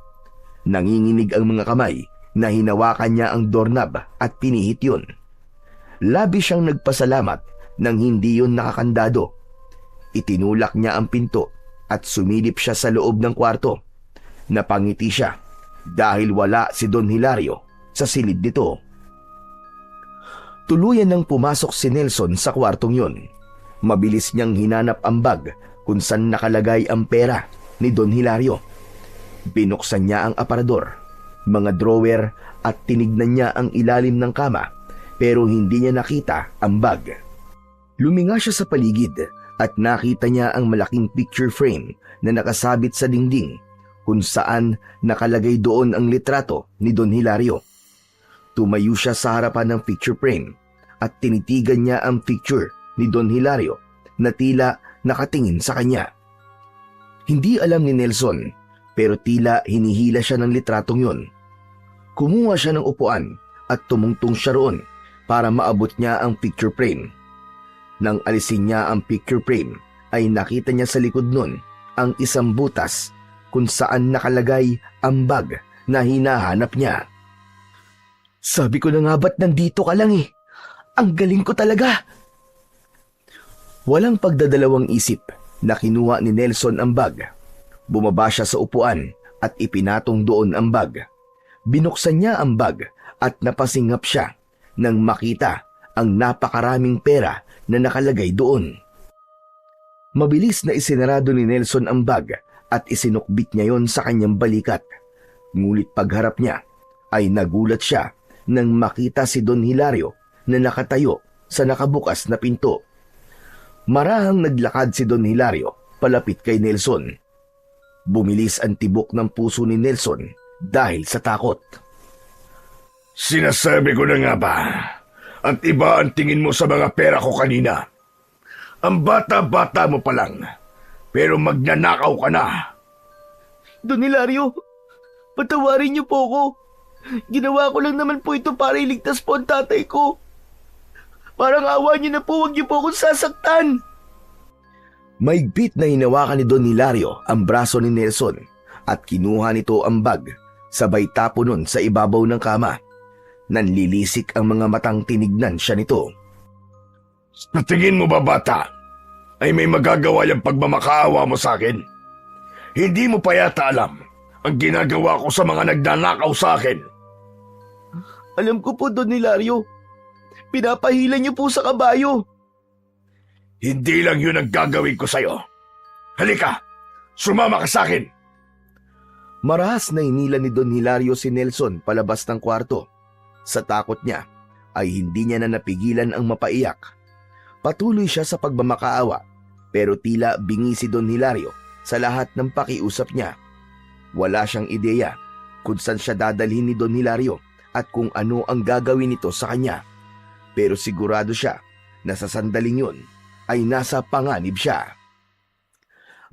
Nanginginig ang mga kamay na hinawakan niya ang doorknob at pinihit yun. Labis siyang nagpasalamat nang hindi yun nakakandado. Itinulak niya ang pinto at sumilip siya sa loob ng kwarto. Napangiti siya dahil wala si Don Hilario sa silid nito. Tuluyan nang pumasok si Nelson sa kwartong yun. Mabilis niyang hinanap ang bag kung saan nakalagay ang pera ni Don Hilario. Binuksan niya ang aparador, mga drawer at tinignan niya ang ilalim ng kama pero hindi niya nakita ang bag. Luminga siya sa paligid at nakita niya ang malaking picture frame na nakasabit sa dingding kung saan nakalagay doon ang litrato ni Don Hilario. Tumayo siya sa harapan ng picture frame at tinitigan niya ang picture ni Don Hilario na tila nakatingin sa kanya. Hindi alam ni Nelson pero tila hinihila siya ng litratong yun. Kumuha siya ng upuan at tumungtong siya roon para maabot niya ang picture frame. Nang alisin niya ang picture frame ay nakita niya sa likod nun ang isang butas kung saan nakalagay ang bag na hinahanap niya. Sabi ko na nga ba't nandito ka lang eh? Ang galing ko talaga! Walang pagdadalawang isip na kinuha ni Nelson ang bag. Bumaba siya sa upuan at ipinatong doon ang bag. Binuksan niya ang bag at napasingap siya nang makita ang napakaraming pera na nakalagay doon. Mabilis na isinarado ni Nelson ang bag at isinukbit niya yon sa kanyang balikat. Ngunit pagharap niya ay nagulat siya nang makita si Don Hilario na nakatayo sa nakabukas na pinto. Marahang naglakad si Don Hilario palapit kay Nelson. Bumilis ang tibok ng puso ni Nelson dahil sa takot. Sinasabi ko na nga ba, at iba ang tingin mo sa mga pera ko kanina. Ang bata-bata mo pa lang, pero magnanakaw ka na. Don Hilario, patawarin niyo po ako. Ginawa ko lang naman po ito para iligtas po ang tatay ko. Parang awa niyo na po, huwag niyo po akong sasaktan. Maigpit na hinawakan ni Don Hilario ang braso ni Nelson at kinuha nito ang bag, sabay tapo nun sa ibabaw ng kama. Nanlilisik ang mga matang tinignan siya nito. Sa tingin mo ba, bata, ay may magagawa yung pagmamakaawa mo sa akin? Hindi mo pa yata alam ang ginagawa ko sa mga nagnanakaw sa akin. Alam ko po, Don Hilario. Pinapahila niyo po sa kabayo. Hindi lang yun ang gagawin ko sa'yo. Halika, sumama ka sa akin. Marahas na hinila ni Don Hilario si Nelson palabas ng kwarto. Sa takot niya ay hindi niya na napigilan ang mapaiyak. Patuloy siya sa pagmamakaawa pero tila bingi si Don Hilario sa lahat ng pakiusap niya. Wala siyang ideya kung saan siya dadalhin ni Don Hilario at kung ano ang gagawin nito sa kanya. Pero sigurado siya na sa sandaling yun ay nasa panganib siya.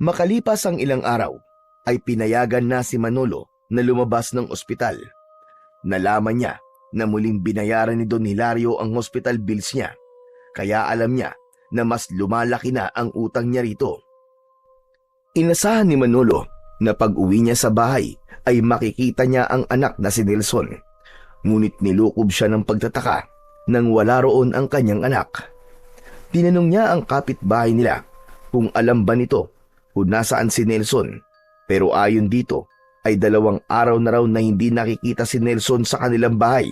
Makalipas ang ilang araw ay pinayagan na si Manolo na lumabas ng ospital. Nalaman niya na muling binayaran ni Don Hilario ang hospital bills niya, kaya alam niya na mas lumalaki na ang utang niya rito. Inasahan ni Manolo na pag-uwi niya sa bahay ay makikita niya ang anak na si Nelson. Ngunit nilukob siya ng pagtataka nang wala roon ang kanyang anak. Tinanong niya ang kapitbahay nila kung alam ba nito kung nasaan si Nelson, pero ayon dito ay 2 araw na raw na hindi nakikita si Nelson sa kanilang bahay.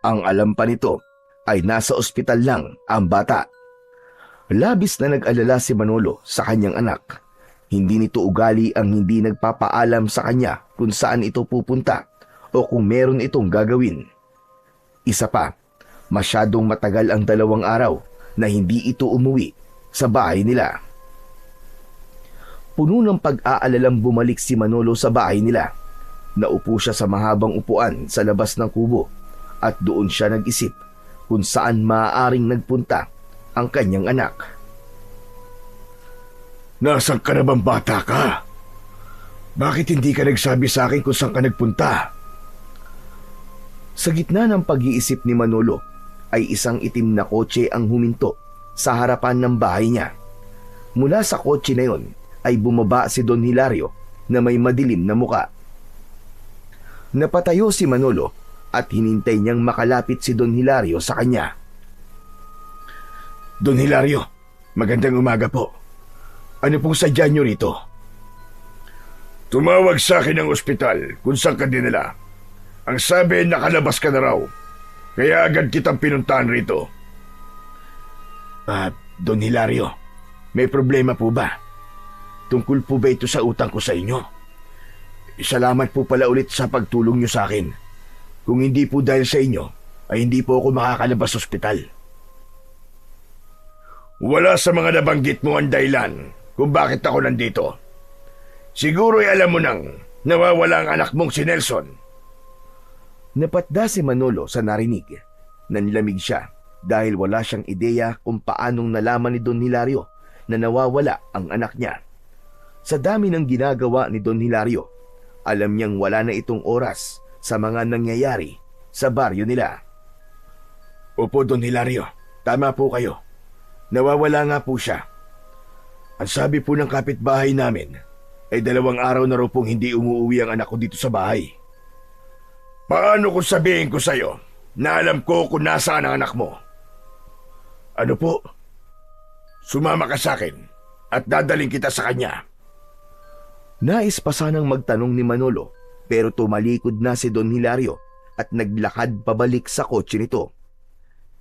Ang alam pa nito ay nasa ospital lang ang bata. Labis na nag-alala si Manolo sa kanyang anak. Hindi nito ugali ang hindi nagpapaalam sa kanya kung saan ito pupunta o kung meron itong gagawin. Isa pa, masyadong matagal ang 2 araw na hindi ito umuwi sa bahay nila. Puno ng pag-aalalang bumalik si Manolo sa bahay nila. Naupo siya sa mahabang upuan sa labas ng kubo at doon siya nag-isip kung saan maaaring nagpunta ang kanyang anak. Nasaan ka na bang bata ka? Bakit hindi ka nagsabi sa akin kung saan ka nagpunta? Sa gitna ng pag-iisip ni Manolo ay isang itim na kotse ang huminto sa harapan ng bahay niya. Mula sa kotse na yon ay bumaba si Don Hilario na may madilim na muka. Napatayo si Manolo at hinintay niyang makalapit si Don Hilario sa kanya. Don Hilario, magandang umaga po. Ano pong sadya niyo rito? Tumawag sa akin ng ospital kung saan ka dinala. Ang sabi, nakalabas ka na raw. Kaya agad kitang pinuntahan rito. Don Hilario, may problema po ba? Tungkol po ba ito sa utang ko sa inyo? Salamat po pala ulit sa pagtulong niyo sa akin. Kung hindi po dahil sa inyo, ay hindi po ako makakalabas sa ospital. Wala sa mga nabanggit mo ang dahilan kung bakit ako nandito. Siguro ay alam mo nang nawawala ang anak mong si Nelson. Napatda si Manolo sa narinig. Nanlamig siya dahil wala siyang ideya kung paanong nalaman ni Don Hilario na nawawala ang anak niya. Sa dami ng ginagawa ni Don Hilario, alam niyang wala na itong oras sa mga nangyayari sa baryo nila. Opo, Don Hilario. Tama po kayo. Nawawala nga po siya. Ang sabi po ng kapitbahay namin ay 2 araw na raw pong hindi umuwi ang anak ko dito sa bahay. Paano kung sabihin ko sa'yo na alam ko kung nasaan ang anak mo? Ano po? Sumama ka sa akin at dadaling kita sa kanya. Nais pa sanang magtanong ni Manolo pero tumalikod na si Don Hilario at naglakad pabalik sa kotse nito.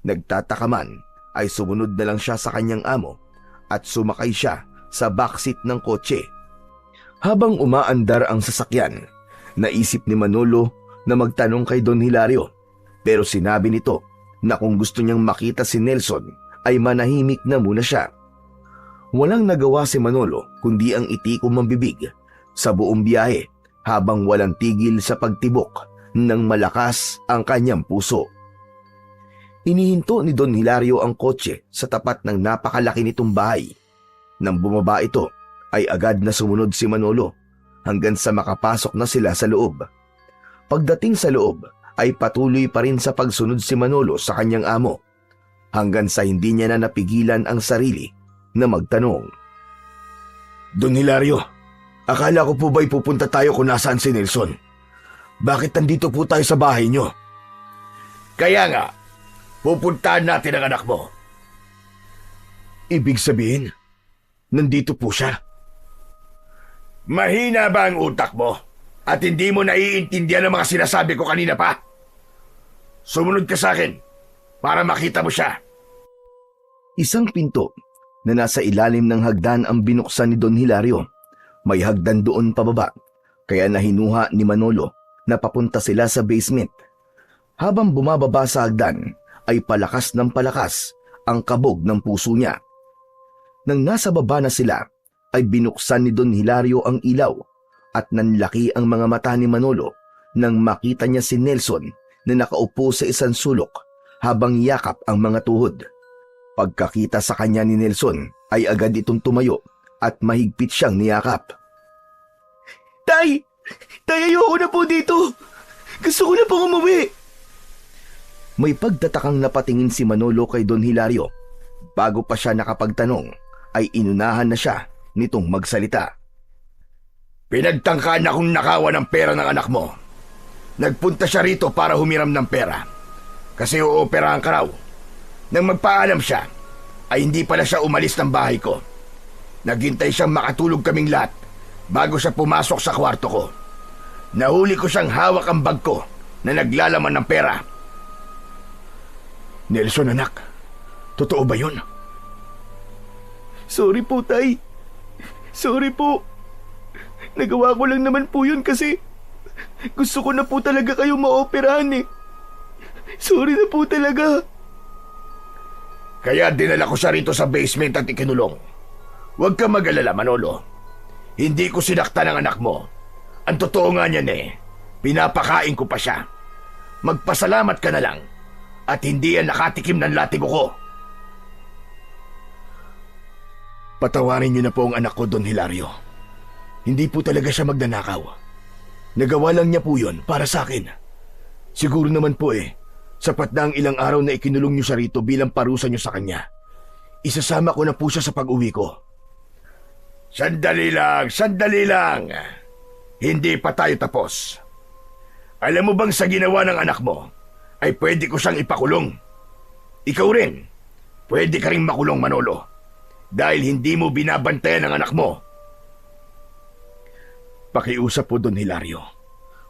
Nagtataka man ay sumunod na lang siya sa kanyang amo at sumakay siya sa backseat ng kotse. Habang umaandar ang sasakyan, naisip ni Manolo na magtanong kay Don Hilario pero sinabi nito na kung gusto niyang makita si Nelson ay manahimik na muna siya. Walang nagawa si Manolo kundi ang itikom ang bibig sa buong biyahe habang walang tigil sa pagtibok ng malakas ang kanyang puso. Inihinto ni Don Hilario ang kotse sa tapat ng napakalaki nitong bahay. Nang bumaba ito ay agad na sumunod si Manolo hanggang sa makapasok na sila sa loob. Pagdating sa loob ay patuloy pa rin sa pagsunod si Manolo sa kanyang amo hanggang sa hindi niya na napigilan ang sarili na magtanong. Don Hilario, akala ko po ba'y pupunta tayo kung nasaan si Nelson? Bakit nandito po tayo sa bahay niyo? Kaya nga, pupuntahan natin ang anak mo. Ibig sabihin, nandito po siya. Mahina ba ang utak mo? At hindi mo naiintindihan ang mga sinasabi ko kanina pa? Sumunod ka sa akin para makita mo siya. Isang pinto na nasa ilalim ng hagdan ang binuksan ni Don Hilario. May hagdan doon pababa, kaya nahinuha ni Manolo na papunta sila sa basement. Habang bumababa sa hagdan, ay palakas ng palakas ang kabog ng puso niya. Nang nasa baba na sila, ay binuksan ni Don Hilario ang ilaw at nanlaki ang mga mata ni Manolo nang makita niya si Nelson na nakaupo sa isang sulok habang yakap ang mga tuhod. Pagkakita sa kanya ni Nelson ay agad itong tumayo at mahigpit siyang niyakap. Tay! Tay, ayoko na po dito! Gusto ko na pong umuwi! May pagtatakang napatingin si Manolo kay Don Hilario. Bago pa siya nakapagtanong, ay inunahan na siya nitong magsalita. Pinagtangkaan akong nakawan ng pera ng anak mo. Nagpunta siya rito para humiram ng pera. Kasi uoperahan ka raw. Nang magpaalam siya, ay hindi pala siya umalis ng bahay ko. Naghintay siyang makatulog kaming lahat bago siya pumasok sa kwarto ko. Nahuli ko siyang hawak ang bag ko na naglalaman ng pera. Nelson, anak, totoo ba yun? Sorry po, Tay. Sorry po. Nagawa ko lang naman po yun kasi gusto ko na po talaga kayo maoperahan eh. Sorry na po talaga. Kaya dinala ko siya rito sa basement at ikinulong. Huwag ka mag-alala, Manolo. Hindi ko sinaktan ang anak mo. Ang totoo nga niyan pinapakain ko pa siya. Magpasalamat ka na lang at hindi yan nakatikim ng latigo ko. Patawarin niyo na po ang anak ko, Don Hilario. Hindi po talaga siya magnanakaw. Nagawa lang niya po yun para sa akin. Siguro naman po sapat na ang ilang araw na ikinulong niyo siya rito bilang parusa niyo sa kanya. Isasama ko na po siya sa pag-uwi ko. Sandali lang. Hindi pa tayo tapos. Alam mo bang sa ginawa ng anak mo, ay pwede ko siyang ipakulong. Ikaw rin, pwede ka rin makulong, Manolo. Dahil hindi mo binabantayan ang anak mo. Pakiusap po, Don Hilario.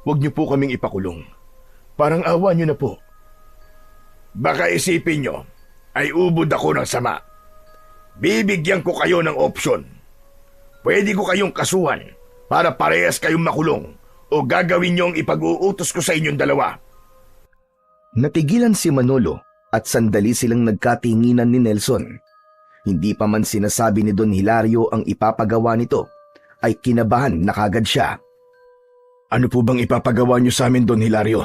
Huwag niyo po kaming ipakulong. Parang awa niyo na po. Baka isipin niyo ay ubod ako ng sama. Bibigyan ko kayo ng opsyon. Pwede ko kayong kasuhan para parehas kayong makulong o gagawin niyo ang ipag-uutos ko sa inyong dalawa. Natigilan si Manolo at sandali silang nagkatinginan ni Nelson. Hindi pa man sinasabi ni Don Hilario ang ipapagawa nito, ay kinabahan na kagad siya. Ano po bang ipapagawa niyo sa amin, Don Hilario?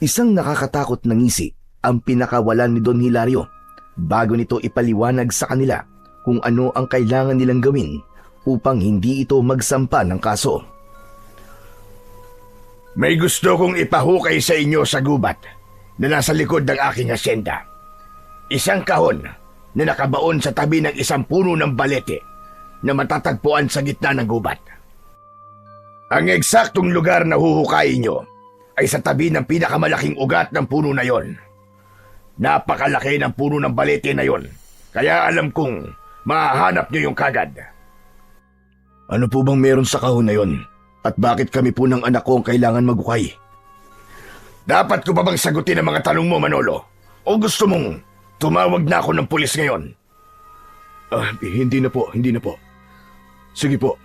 Isang nakakatakot na ngisi ang pinakawalan ni Don Hilario bago nito ipaliwanag sa kanila kung ano ang kailangan nilang gawin upang hindi ito magsampa ng kaso. May gusto kong ipahukay sa inyo sa gubat na nasa likod ng aking asyenda. Isang kahon na nakabaon sa tabi ng isang puno ng balete na matatagpuan sa gitna ng gubat. Ang eksaktong lugar na huhukayin nyo ay sa tabi ng pinakamalaking ugat ng puno na yon. Napakalaki ng puno ng balete na yon, kaya alam kong mahahanap nyo yung kagad. Ano po bang meron sa kahon na yon? At bakit kami po ng anak ko ang kailangan maghukay? Dapat ko ba bang sagutin ang mga tanong mo, Manolo? O gusto mong tumawag na ako ng pulis ngayon? Hindi na po. Sige po,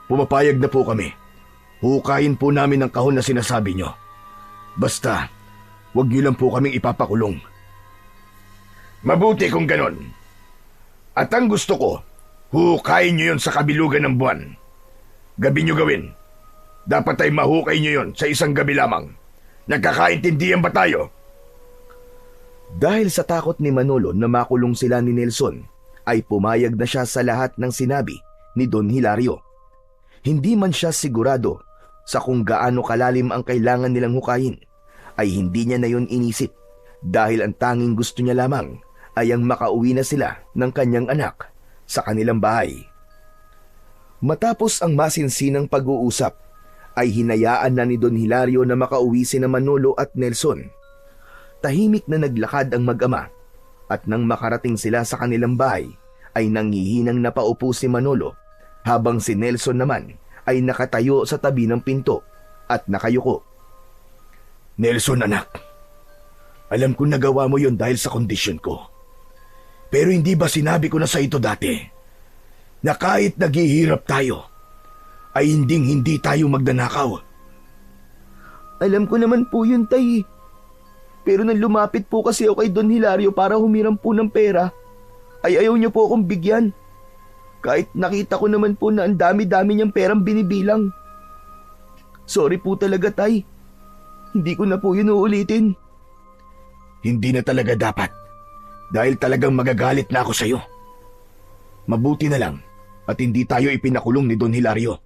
pumapayag na po kami. Hukayin po namin ang kahon na sinasabi nyo. Basta, wag nyo lang po kaming ipapakulong. Mabuti kung ganon. At ang gusto ko, hukayin nyo yon sa kabilugan ng buwan. Gabi nyo gawin. Dapat ay mahukay nyo yon sa isang gabi lamang. Nagkakaintindihan ba tayo? Dahil sa takot ni Manolo na makulong sila ni Nelson, ay pumayag na siya sa lahat ng sinabi ni Don Hilario. Hindi man siya sigurado sa kung gaano kalalim ang kailangan nilang hukayin, ay hindi niya na yon inisip dahil ang tanging gusto niya lamang ay ang makauwi na sila ng kanyang anak sa kanilang bahay. Matapos ang masinsinang pag-uusap, ay hinayaan na ni Don Hilario na makauwi sina Manolo at Nelson. Tahimik na naglakad ang mag-ama at nang makarating sila sa kanilang bahay ay nanghihinang napaupo si Manolo habang si Nelson naman ay nakatayo sa tabi ng pinto at nakayuko. Nelson, anak. Alam ko nagawa mo yon dahil sa kondisyon ko. Pero hindi ba sinabi ko na sa ito dati na kahit naghihirap tayo, ay hindi tayo magnanakaw? Alam ko naman po yun, Tay. Pero nang lumapit po kasi ako kay Don Hilario para humiram po ng pera, ay ayaw niyo po akong bigyan. Kahit nakita ko naman po na ang dami-dami niyang perang binibilang. Sorry po talaga, Tay. Hindi ko na po yun uulitin. Hindi na talaga dapat. Dahil talagang magagalit na ako sa'yo. Mabuti na lang at hindi tayo ipinakulong ni Don Hilario.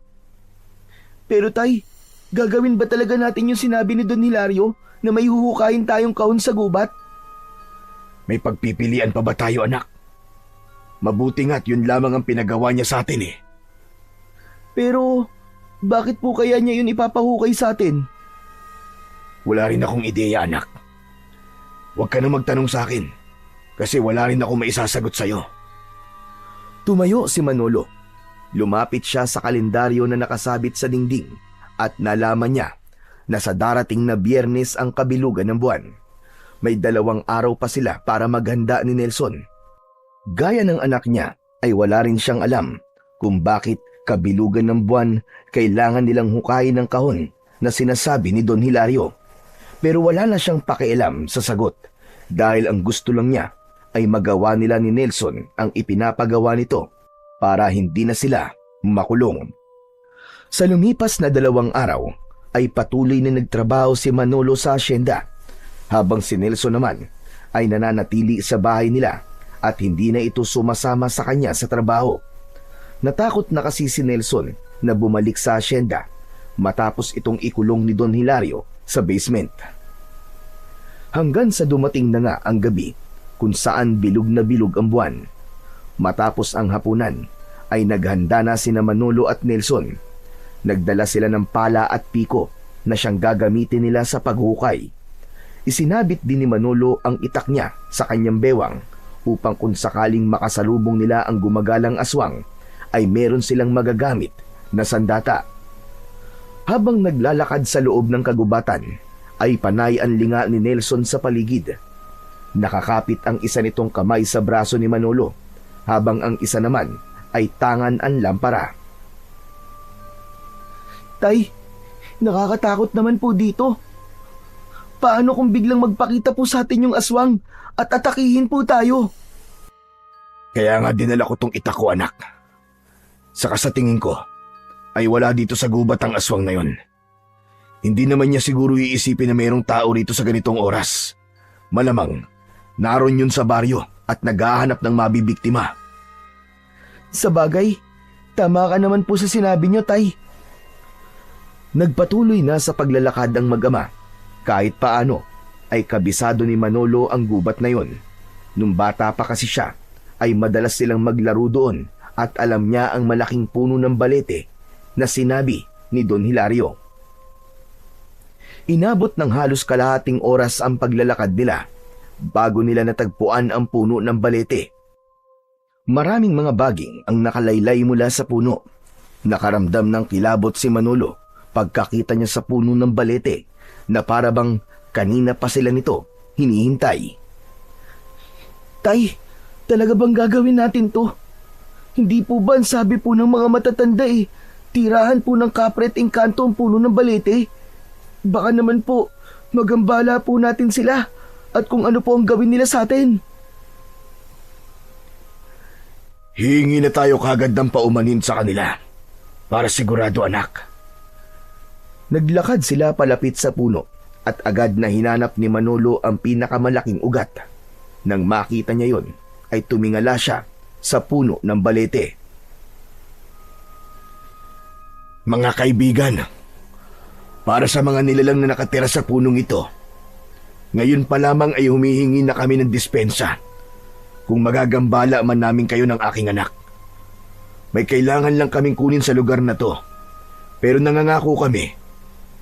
Pero Tay, gagawin ba talaga natin yung sinabi ni Don Hilario na may huhukayin tayong kahon sa gubat? May pagpipilian pa ba tayo, anak? Mabuti nga't yun lamang ang pinagawa niya sa atin eh. Pero, bakit po kaya niya yun ipapahukay sa atin? Wala rin akong ideya, anak. Huwag ka na magtanong sa akin kasi wala rin akong maisasagot sa'yo. Tumayo si Manolo. Lumapit siya sa kalendaryo na nakasabit sa dingding at nalaman niya na sa darating na Biyernes ang kabilugan ng buwan. May 2 araw pa sila para maghanda ni Nelson. Gaya ng anak niya ay wala rin siyang alam kung bakit kabilugan ng buwan kailangan nilang hukayin ng kahon na sinasabi ni Don Hilario. Pero wala na siyang pakialam sa sagot dahil ang gusto lang niya ay magawa nila ni Nelson ang ipinapagawa nito para hindi na sila makulong. Sa lumipas na 2 araw ay patuloy na nagtrabaho si Manolo sa asyenda habang si Nelson naman ay nananatili sa bahay nila at hindi na ito sumasama sa kanya sa trabaho. Natakot na kasi si Nelson na bumalik sa asyenda matapos itong ikulong ni Don Hilario sa basement. Hanggang sa dumating na nga ang gabi kung saan bilog na bilog ang buwan. Matapos ang hapunan, ay naghanda na sina Manolo at Nelson. Nagdala sila ng pala at piko na siyang gagamitin nila sa paghukay. Isinabit din ni Manolo ang itak niya sa kanyang bewang upang kung sakaling makasalubong nila ang gumagalang aswang, ay meron silang magagamit na sandata. Habang naglalakad sa loob ng kagubatan, ay panay ang linga ni Nelson sa paligid. Nakakapit ang isa nitong kamay sa braso ni Manolo, habang ang isa naman ay tangan ang lampara. Tay, nakakatakot naman po dito. Paano kung biglang magpakita po sa atin yung aswang at atakihin po tayo? Kaya nga dinala ko tong itak ko, anak. Saka sa tingin ko, ay wala dito sa gubat ang aswang na yon. Hindi naman niya siguro iisipin na mayroong tao rito sa ganitong oras. Malamang, naroon yun sa baryo at naghahanap ng mabibiktima. Sa bagay, tama ka naman po sa sinabi niyo, Tay. Nagpatuloy na sa paglalakad ang mag-ama. Kahit paano ay kabisado ni Manolo ang gubat na yon. Nung bata pa kasi siya, ay madalas silang maglaro doon at alam niya ang malaking puno ng balete na sinabi ni Don Hilario. Inabot ng halos kalahating oras ang paglalakad nila bago nila natagpuan ang puno ng balete. Maraming mga baging ang nakalaylay mula sa puno. Nakaramdam ng kilabot si Manolo pagkakita niya sa puno ng balete na para bang kanina pa sila nito hinihintay. Tay, talaga bang gagawin natin to? Hindi po ba ang sabi po ng mga matatanda tirahan po ng kapre at engkanto ang puno ng balete? Baka naman po, magambala po natin sila at kung ano po ang gawin nila sa atin. Hihingi na tayo kagad ng paumanin sa kanila. Para sigurado, anak. Naglakad sila palapit sa puno at agad na hinanap ni Manolo ang pinakamalaking ugat. Nang makita niya yon, ay tumingala siya sa puno ng balete. Mga kaibigan, para sa mga nilalang na nakatira sa punong ito, ngayon pa lamang ay humihingi na kami ng dispensa. Kung magagambala man namin kayo ng aking anak. May kailangan lang kaming kunin sa lugar na to. Pero nangangako kami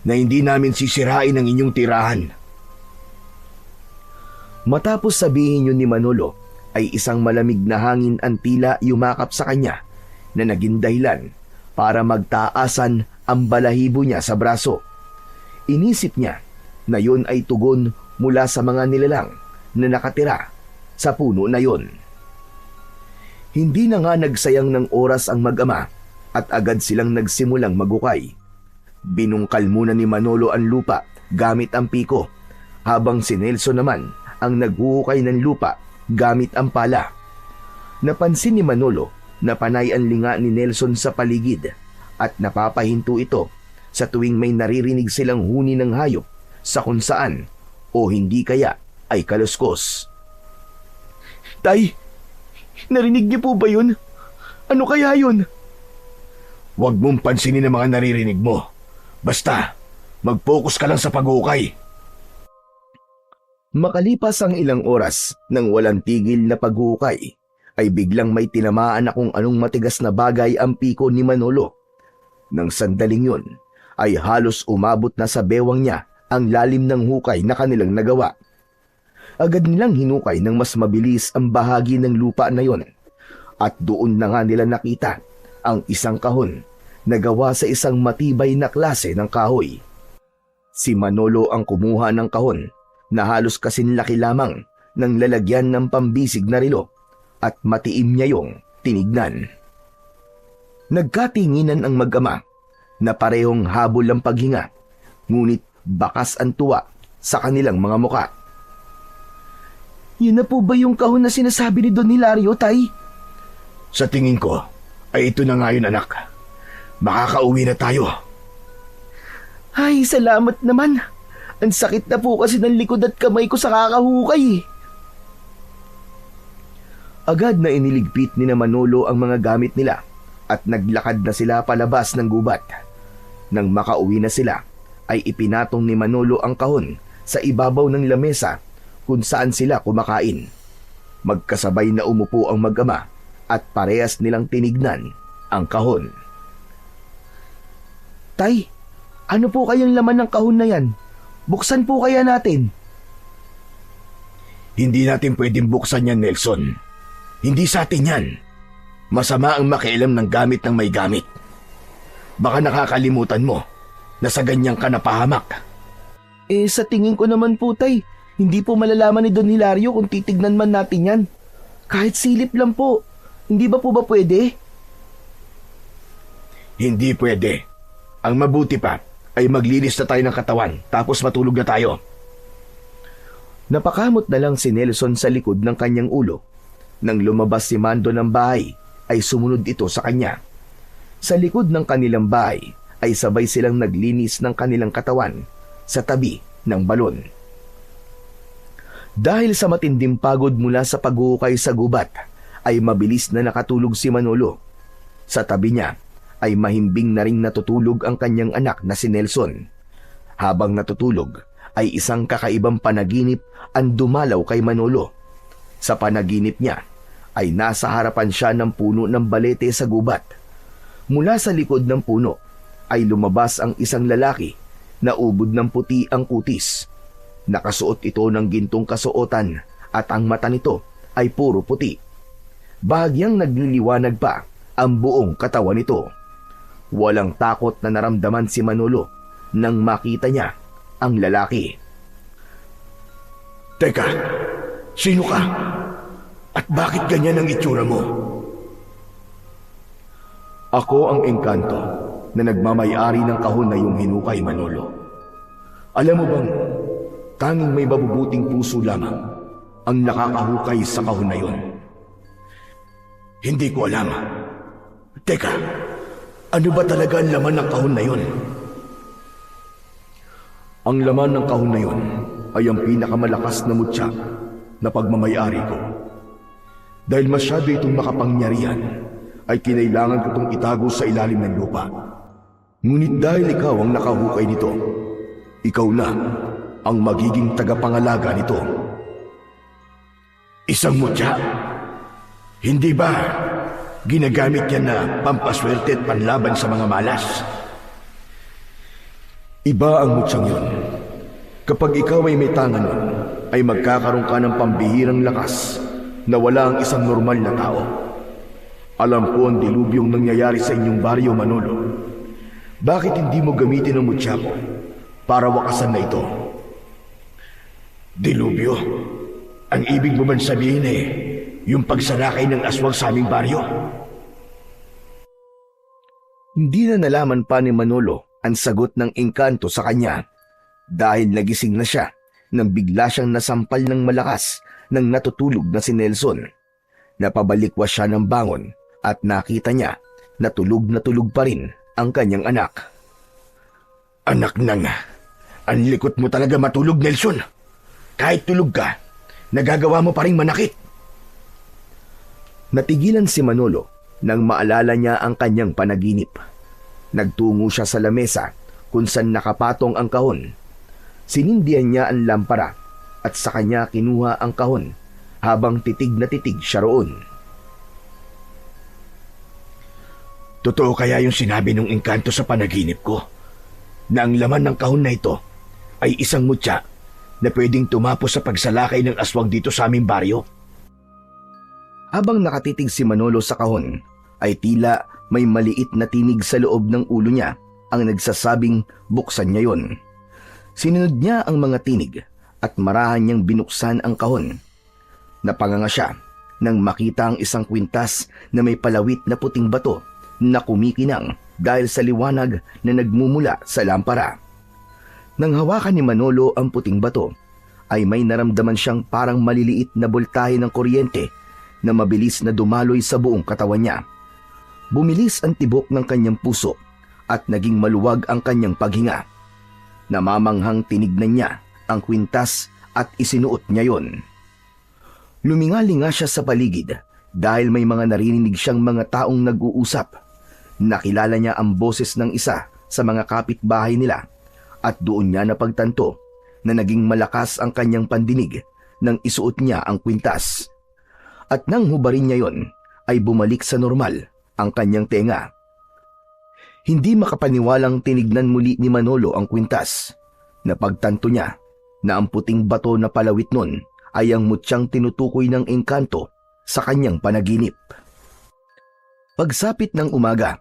na hindi namin sisirain ang inyong tirahan. Matapos sabihin yun ni Manolo, ay isang malamig na hangin ang tila yumakap sa kanya na naging dahilan para magtaasan ang balahibo niya sa braso. Inisip niya na yun ay tugon mula sa mga nilalang na nakatira sa puno na yon. Hindi na nga nagsayang ng oras ang mag-ama at agad silang nagsimulang magukay. Binungkal muna ni Manolo ang lupa gamit ang piko, habang si Nelson naman ang naghuhukay ng lupa gamit ang pala. Napansin ni Manolo na panay ang linga ni Nelson sa paligid at napapahinto ito sa tuwing may naririnig silang huni ng hayop sa kung saan o hindi kaya ay kaluskos. Tay, narinig niyo po ba yun? Ano kaya yun? Huwag mong pansinin ang mga naririnig mo. Basta, mag-focus ka lang sa paghukay. Makalipas ang ilang oras nang walang tigil na paghukay, ay biglang may tinamaan na kung anong matigas na bagay ang piko ni Manolo. Nang sandaling yun, ay halos umabot na sa bewang niya ang lalim ng hukay na kanilang nagawa. Agad nilang hinukay ng mas mabilis ang bahagi ng lupa na yon, at doon na nga nila nakita ang isang kahon na gawa sa isang matibay na klase ng kahoy. Si Manolo ang kumuha ng kahon na halos kasing laki lamang ng lalagyan ng pambisig na relo at matiim niya yung tinignan. Nagkatinginan ang mag-ama na parehong habol ang paghinga, ngunit bakas ang tuwa sa kanilang mga muka. Yun na po ba yung kahon na sinasabi ni Don Hilario, Tay? Sa tingin ko, ay ito na nga yun, anak. Makakauwi na tayo. Ay, salamat naman. Ang sakit na po kasi ng likod at kamay ko sa kakahukay. Agad na iniligpit ni na Manolo ang mga gamit nila at naglakad na sila palabas ng gubat. Nang makauwi na sila, ay ipinatong ni Manolo ang kahon sa ibabaw ng lamesa kung saan sila kumakain. Magkasabay na umupo ang mag-ama at parehas nilang tinignan ang kahon. Tay, ano po kayang laman ng kahon na yan? Buksan po kaya natin? Hindi natin pwedeng buksan yan, Nelson. Hindi sa atin yan. Masama ang makialam ng gamit ng may gamit. Baka nakakalimutan mo na sa ganyan ka napahamak. Sa tingin ko naman po, Tay, hindi po malalaman ni Don Hilario kung titignan man natin yan. Kahit silip lang po. Hindi ba po ba pwede? Hindi pwede. Ang mabuti pa ay maglinis na tayo ng katawan tapos matulog na tayo. Napakamot na lang si Nelson sa likod ng kanyang ulo. Nang lumabas si Mando ng bahay, ay sumunod ito sa kanya. Sa likod ng kanilang bahay ay sabay silang naglinis ng kanilang katawan sa tabi ng balon. Dahil sa matinding pagod mula sa paghuhukay sa gubat, ay mabilis na nakatulog si Manolo. Sa tabi niya ay mahimbing na ring natutulog ang kanyang anak na si Nelson. Habang natutulog ay isang kakaibang panaginip ang dumalaw kay Manolo. Sa panaginip niya ay nasa harapan siya ng puno ng balete sa gubat. Mula sa likod ng puno ay lumabas ang isang lalaki na ubod ng puti ang kutis. Nakasuot ito ng gintong kasuotan at ang mata nito ay puro puti. Bahagyang nagliliwanag pa ang buong katawan nito. Walang takot na naramdaman si Manolo nang makita niya ang lalaki. Teka, sino ka? At bakit ganyan ang itsura mo? Ako ang engkanto na nagmamayari ng kahon na iyong hinukay, Manolo. Alam mo bang tanging may mabubuting puso lamang ang nakakahukay sa kahon na iyon? Hindi ko alam. Teka, ano ba talaga ang laman ng kahon na iyon? Ang laman ng kahon na iyon ay ang pinakamalakas na mutya na pagmamayari ko. Dahil masyado itong makapangyarihan, ay kinailangan ko itong itago sa ilalim ng lupa. Ngunit dahil ikaw ang nakahukay nito, ikaw na ang magiging tagapangalaga nito. Isang mutya? Hindi ba ginagamit yan na pampaswerte at panlaban sa mga malas? Iba ang mutyang yun. Kapag ikaw ay may tanga nun, ay magkakaroon ka ng pambihirang lakas na wala ang isang normal na tao. Alam ko ang dilubyong nangyayari sa inyong baryo, Manolo. Bakit hindi mo gamitin ang mutya mo para wakasan na ito? Dilubyo? Ang ibig mo man sabihin yung pagsalakay ng aswang sa aming baryo? Hindi na nalaman pa ni Manolo ang sagot ng engkanto sa kanya dahil nagising na siya nang bigla siyang nasampal ng malakas ng natutulog na si Nelson. Napabalikwas siya ng bangon at nakita niya na tulog pa rin ang kanyang anak. Anak nang, ang likot mo talaga matulog, Nelson. Kahit tulog ka, nagagawa mo pa rin manakit. Natigilan si Manolo nang maalala niya ang kanyang panaginip. Nagtungo siya sa lamesa kung saan nakapatong ang kahon. Sinindihan niya ang lampara at sa kanya kinuha ang kahon habang titig na titig siya roon. Totoo kaya yung sinabi ng engkanto sa panaginip ko na ang laman ng kahon na ito ay isang mutya na pwedeng tumapos sa pagsalakay ng aswang dito sa aming baryo? Habang nakatitig si Manolo sa kahon, ay tila may maliit na tinig sa loob ng ulo niya ang nagsasabing buksan niya yon. Sinunod niya ang mga tinig at marahan niyang binuksan ang kahon. Napanganga siya nang makita ang isang kwintas na may palawit na puting bato na kumikinang dahil sa liwanag na nagmumula sa lampara. Nang hawakan ni Manolo ang puting bato, ay may naramdaman siyang parang maliliit na boltahe ng kuryente na mabilis na dumaloy sa buong katawan niya. Bumilis ang tibok ng kanyang puso at naging maluwag ang kanyang paghinga. Namamanghang tinignan niya ang kwintas at isinuot niya yon. Lumingalinga siya sa paligid dahil may mga narinig siyang mga taong nag-uusap. Nakilala niya ang boses ng isa sa mga kapitbahay nila at doon niya napagtanto na naging malakas ang kanyang pandinig nang isuot niya ang kwintas. At nang hubarin niya yon, ay bumalik sa normal ang kanyang tenga. Hindi makapaniwalang tinignan muli ni Manolo ang kwintas. Napagtanto niya na ang puting bato na palawit nun ay ang mutyang tinutukoy ng engkanto sa kanyang panaginip. Pagsapit ng umaga,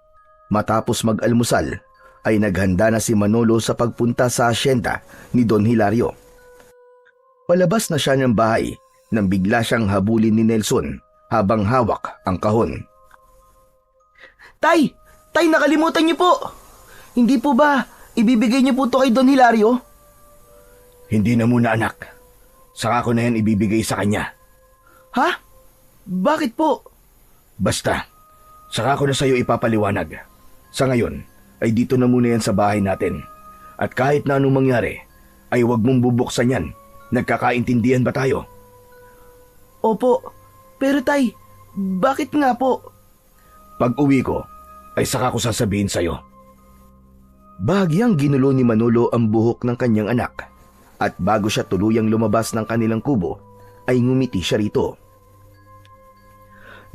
matapos mag-almusal, ay naghanda na si Manolo sa pagpunta sa asyenda ni Don Hilario. Palabas na siya ng bahay nang bigla siyang habulin ni Nelson habang hawak ang kahon. Tay! Tay, nakalimutan niyo po! Hindi po ba ibibigay niyo po to kay Don Hilario? Hindi na muna, anak. Saka ko na yan ibibigay sa kanya. Ha? Bakit po? Basta, saka ko na sa'yo ipapaliwanag. Sa ngayon, ay dito na muna yan sa bahay natin. At kahit na anong mangyari, ay huwag mong bubuksan yan. Nagkakaintindihan ba tayo? Opo, pero tay, bakit nga po? Pag uwi ko, ay saka ko sasabihin sa'yo. Bahagyang ginulo ni Manolo ang buhok ng kanyang anak at bago siya tuluyang lumabas ng kanilang kubo ay ngumiti siya rito.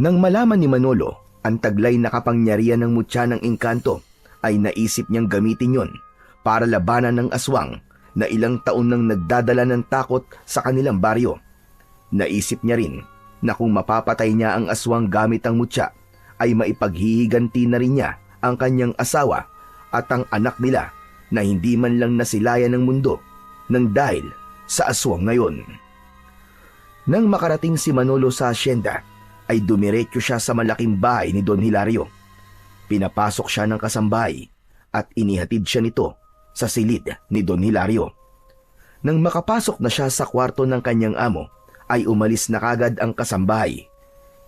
Nang malaman ni Manolo ang taglay na kapangyarihan ng mutya ng engkanto ay naisip niyang gamitin yon para labanan ng aswang na ilang taon nang nagdadala ng takot sa kanilang baryo. Naisip niya rin na kung mapapatay niya ang aswang gamit ang mutya ay maipaghihiganti na rin niya ang kanyang asawa at ang anak nila na hindi man lang nasilayan ng mundo nang dahil sa aswang ngayon. Nang makarating si Manolo sa asyenda, ay dumiretso siya sa malaking bahay ni Don Hilario. Pinapasok siya ng kasambahay at inihatid siya nito sa silid ni Don Hilario. Nang makapasok na siya sa kwarto ng kanyang amo, ay umalis na kagad ang kasambahay.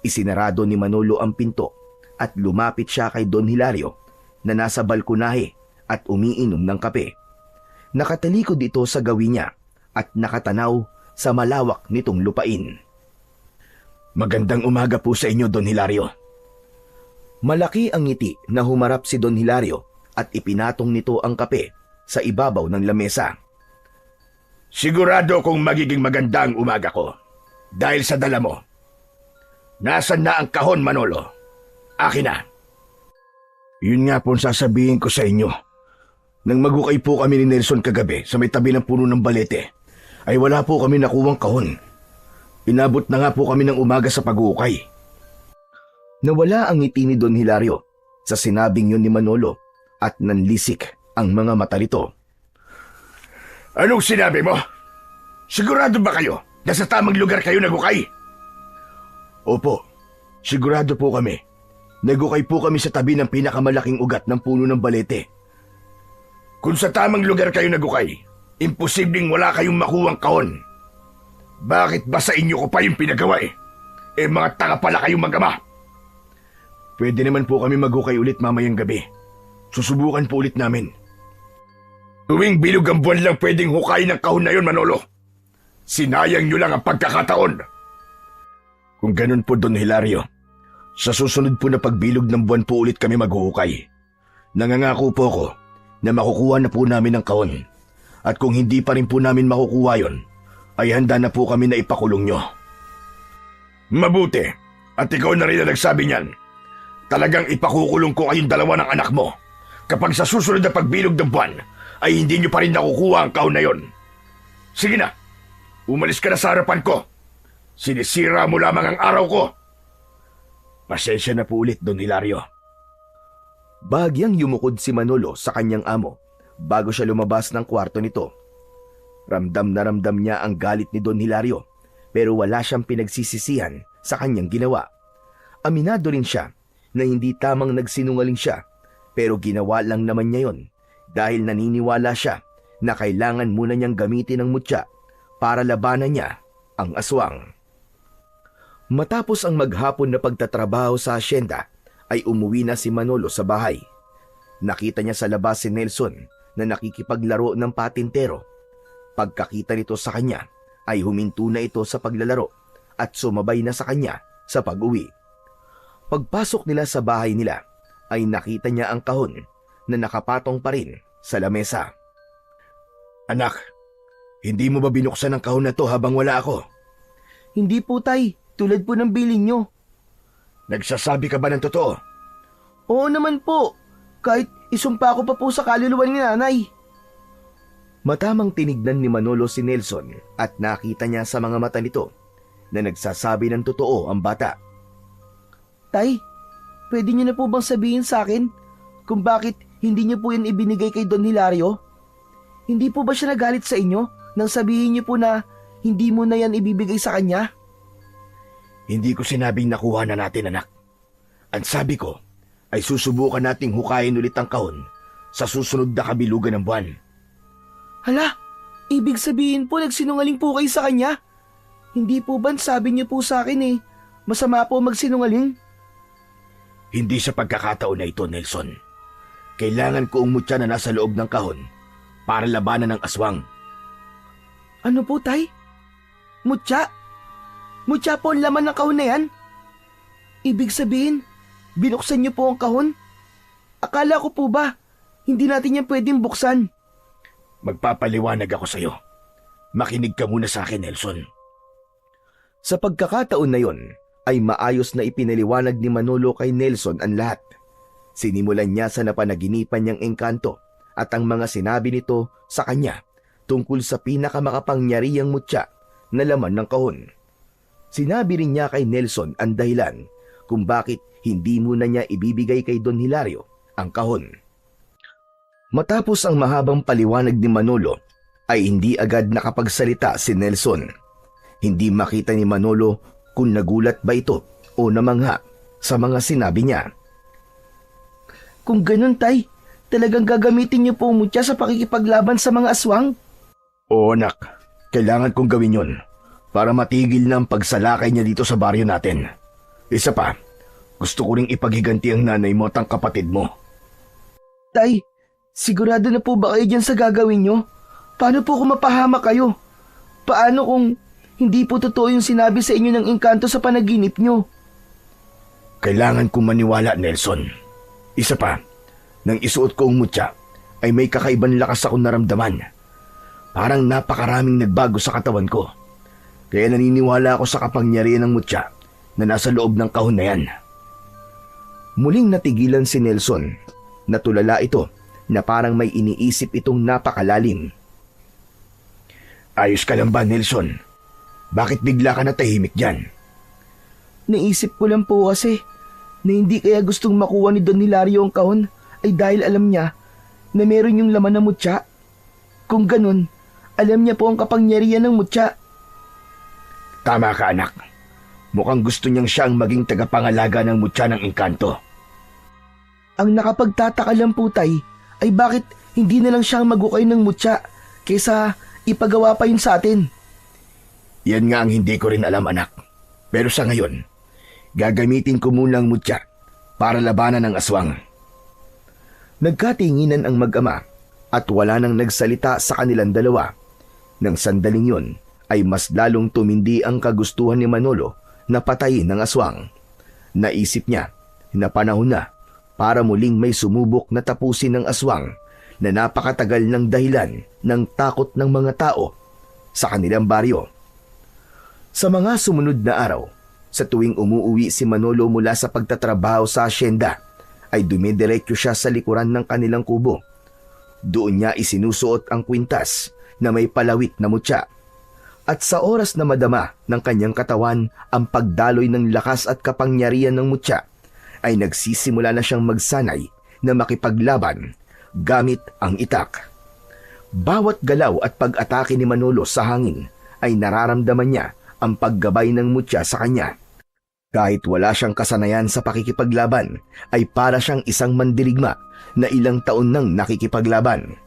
Isinarado ni Manolo ang pinto at lumapit siya kay Don Hilario na nasa balkonahe at umiinom ng kape. Nakatalikod ito sa gawin niya at nakatanaw sa malawak nitong lupain. Magandang umaga po sa inyo, Don Hilario. Malaki ang ngiti na humarap si Don Hilario at ipinatong nito ang kape sa ibabaw ng lamesa. Sigurado kong magiging maganda ang umaga ko dahil sa dala mo. Nasaan na ang kahon, Manolo? Akin na. Yun nga po ang sasabihin ko sa inyo. Nang magukay po kami ni Nelson kagabi sa may tabi ng puno ng balete, ay wala po kami nakuwang kahon. Inabot na nga po kami ng umaga sa pag-uukay. Nawala ang ngiti ni Don Hilario sa sinabing yun ni Manolo at nanlisik ang mga mata nito. Anong sinabi mo? Sigurado ba kayo na sa tamang lugar kayo nagukay? Opo, sigurado po kami. Nagukay po kami sa tabi ng pinakamalaking ugat ng puno ng balete. Kung sa tamang lugar kayo nagukay, imposibleng wala kayong makuwang kahon. Bakit ba sa inyo ko pa yung pinagawa eh? Mga tanga pala kayong mag-ama. Pwede naman po kami magukay ulit mamayang gabi. Susubukan po ulit namin. Tuwing bilog ang buwan lang pwedeng hukayin ng kahon na yun, Manolo. Sinayang nyo lang ang pagkakataon. Kung ganun po, Don Hilario, sa susunod po na pagbilog ng buwan po ulit kami maghuhukay. Nangangako po ako na makukuha na po namin ang kahon. At kung hindi pa rin po namin makukuha yon, ay handa na po kami na ipakulong nyo. Mabuti. At ikaw na rin na nagsabi niyan. Talagang ipakukulong ko kayong dalawa ng anak mo. Kapag sa susunod na pagbilog ng buwan, ay hindi nyo pa rin nakukuha ang kahon na yon. Sige na. Umalis ka na sa harapan ko. Sinisira mo lamang ang araw ko. Pasensya na po ulit, Don Hilario. Bahagyang yumukod si Manolo sa kanyang amo bago siya lumabas ng kwarto nito. Ramdam na ramdam niya ang galit ni Don Hilario pero wala siyang pinagsisisihan sa kanyang ginawa. Aminado rin siya na hindi tamang nagsinungaling siya pero ginawa lang naman niya yon dahil naniniwala siya na kailangan muna niyang gamitin ang mutya para labanan niya ang aswang. Matapos ang maghapon na pagtatrabaho sa asyenda, ay umuwi na si Manolo sa bahay. Nakita niya sa labas si Nelson na nakikipaglaro ng patintero. Pagkakita nito sa kanya, ay huminto na ito sa paglalaro at sumabay na sa kanya sa pag-uwi. Pagpasok nila sa bahay nila, ay nakita niya ang kahon na nakapatong pa rin sa lamesa. Anak, hindi mo ba binuksan ang kahon na to habang wala ako? Hindi po tay, tulad po ng bilin nyo. Nagsasabi ka ba ng totoo? Oo naman po, kahit isumpa ko pa po sa kaluluwa ni nanay. Matamang tinignan ni Manolo si Nelson at nakita niya sa mga mata nito na nagsasabi ng totoo ang bata. Tay, pwede nyo na po bang sabihin sa akin kung bakit hindi nyo po yan ibinigay kay Don Hilario? Hindi po ba siya nagalit sa inyo nang sabihin nyo po na hindi mo na yan ibibigay sa kanya? Hindi ko sinabing nakuha na natin, anak. Ang sabi ko ay susubukan nating hukayin ulit ang kahon sa susunod na kabilugan ng buwan. Hala, ibig sabihin po nagsinungaling po kayo sa kanya? Hindi po ba sabi niyo po sa akin masama po magsinungaling? Hindi sa pagkakataon na ito, Nelson. Kailangan ko ang mutya na nasa loob ng kahon para labanan ng aswang. Ano po, Tay? Mutya? Mutya po ang laman ng kahon na yan? Ibig sabihin, binuksan niyo po ang kahon? Akala ko po ba, hindi natin yan pwedeng buksan? Magpapaliwanag ako sa'yo. Makinig ka muna sa akin, Nelson. Sa pagkakataon na yon, ay maayos na ipinaliwanag ni Manolo kay Nelson ang lahat. Sinimulan niya sa napanaginipan niyang engkanto at ang mga sinabi nito sa kanya tungkol sa pinakamakapangyarihang mutya na laman ng kahon. Sinabi rin niya kay Nelson ang dahilan kung bakit hindi muna niya ibibigay kay Don Hilario ang kahon. Matapos ang mahabang paliwanag ni Manolo, ay hindi agad nakapagsalita si Nelson. Hindi makita ni Manolo kung nagulat ba ito o namangha sa mga sinabi niya. Kung ganun, Tay, talagang gagamitin niyo po ang mutya sa pakikipaglaban sa mga aswang? Oo, anak. Kailangan kong gawin yon para matigil na ang pagsalakay niya dito sa baryo natin. Isa pa, gusto ko ring ipaghiganti ang nanay mo at ang kapatid mo. Tay, sigurado na po ba kayo dyan sa gagawin niyo? Paano po kung mapahamak kayo? Paano kung hindi po totoo yung sinabi sa inyo ng engkanto sa panaginip niyo? Kailangan kong maniwala, Nelson. Isa pa, nang isuot ko ang mutya, ay may kakaibang lakas akong naramdaman. Parang napakaraming nagbago sa katawan ko. Kaya naniniwala ako sa kapangyarihan ng mutya na nasa loob ng kahon na yan. Muling natigilan si Nelson. Natulala ito na parang may iniisip itong napakalalim. Ayos ka lang ba, Nelson? Bakit bigla ka natahimik dyan? Naisip ko lang po kasi na hindi kaya gustong makuha ni Don Hilario ang kahon ay dahil alam niya na meron yung laman ng mutya. Kung ganun, alam niya po ang kapangyarihan ng mutya. Tama ka, anak. Mukhang gusto niyang siya ang maging tagapangalaga ng mutya ng engkanto. Ang nakapagtataka lang po, Tay, ay bakit hindi na lang siya ang magukay ng mutya kaysa ipagawa pa yun sa atin. Yan nga ang hindi ko rin alam, anak. Pero sa ngayon, gagamitin ko muna ang mutya para labanan ng aswang. Nagkatinginan ang mag-ama at wala nang nagsalita sa kanilang dalawa. Nang sandaling yon ay mas lalong tumindi ang kagustuhan ni Manolo na patayin ng aswang. Naisip niya na panahon na para muling may sumubok na tapusin ng aswang na napakatagal ng dahilan ng takot ng mga tao sa kanilang baryo. Sa mga sumunod na araw, sa tuwing umuuwi si Manolo mula sa pagtatrabaho sa asyenda, ay dumidiretso siya sa likuran ng kanilang kubo. Doon niya isinusuot ang kwintas na may palawit na mutya. At sa oras na madama ng kanyang katawan ang pagdaloy ng lakas at kapangyarihan ng mutya, ay nagsisimula na siyang magsanay na makipaglaban gamit ang itak. Bawat galaw at pag-atake ni Manolo sa hangin ay nararamdaman niya ang paggabay ng mutya sa kanya. Kahit wala siyang kasanayan sa pakikipaglaban, ay para siyang isang mandirigma na ilang taon nang nakikipaglaban.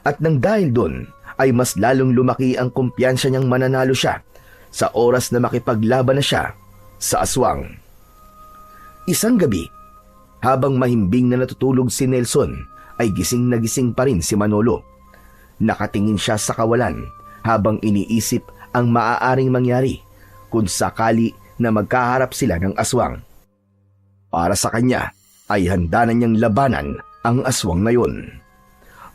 At nang dahil doon, ay mas lalong lumaki ang kumpiyansa niyang mananalo siya sa oras na makipaglaban na siya sa aswang. Isang gabi, habang mahimbing na natutulog si Nelson, ay gising na gising pa rin si Manolo. Nakatingin siya sa kawalan habang iniisip ang maaaring mangyari kung sakali na magkaharap sila ng aswang. Para sa kanya ay handa na niyang labanan ang aswang na yon.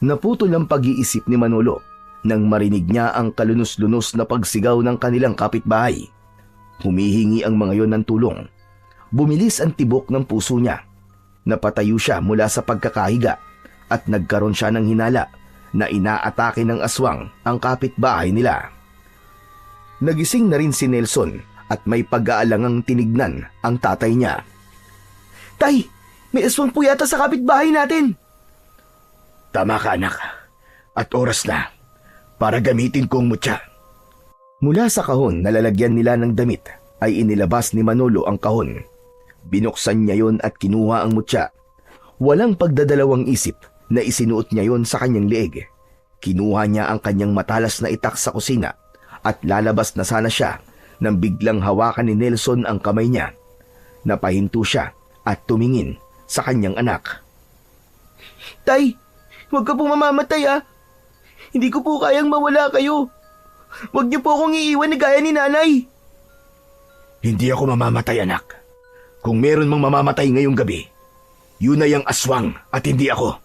Naputol ang pag-iisip ni Manolo nang marinig niya ang kalunos-lunos na pagsigaw ng kanilang kapitbahay. Humihingi ang mga yon ng tulong. Bumilis ang tibok ng puso niya. Napatayo siya mula sa pagkakahiga at nagkaroon siya ng hinala na inaatake ng aswang ang kapitbahay nila. Nagising na rin si Nelson at may pag-aalangang tinignan ang tatay niya. Tay, may aswang po yata sa kapitbahay natin. Tama ka, anak. At oras na para gamitin ko ang mutya. Mula sa kahon na lalagyan nila ng damit ay inilabas ni Manolo ang kahon. Binuksan niya yon at kinuha ang mutya. Walang pagdadalawang isip na isinuot niya yon sa kanyang leeg. Kinuha niya ang kanyang matalas na itak sa kusina at lalabas na sana siya nang biglang hawakan ni Nelson ang kamay niya. Napahinto siya at tumingin sa kanyang anak. Tay, huwag ka pong mamamatay ah. Hindi ko po kayang mawala kayo. Huwag niyo po akong iiwan na gaya ni nanay. Hindi ako mamamatay, anak. Kung meron mang mamamatay ngayong gabi, yun ay ang aswang at hindi ako.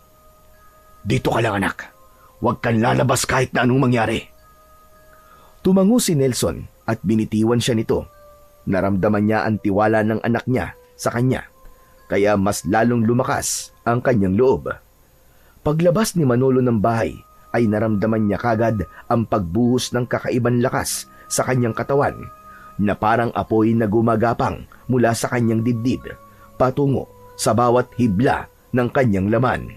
Dito ka lang, anak. Huwag kang lalabas kahit na anong mangyari. Tumango si Nelson at binitiwan siya nito. Naramdaman niya ang tiwala ng anak niya sa kanya, kaya mas lalong lumakas ang kanyang loob. Paglabas ni Manolo ng bahay, ay naramdaman niya kagad ang pagbuhos ng kakaibang lakas sa kanyang katawan na parang apoy na gumagapang mula sa kanyang dibdib patungo sa bawat hibla ng kanyang laman.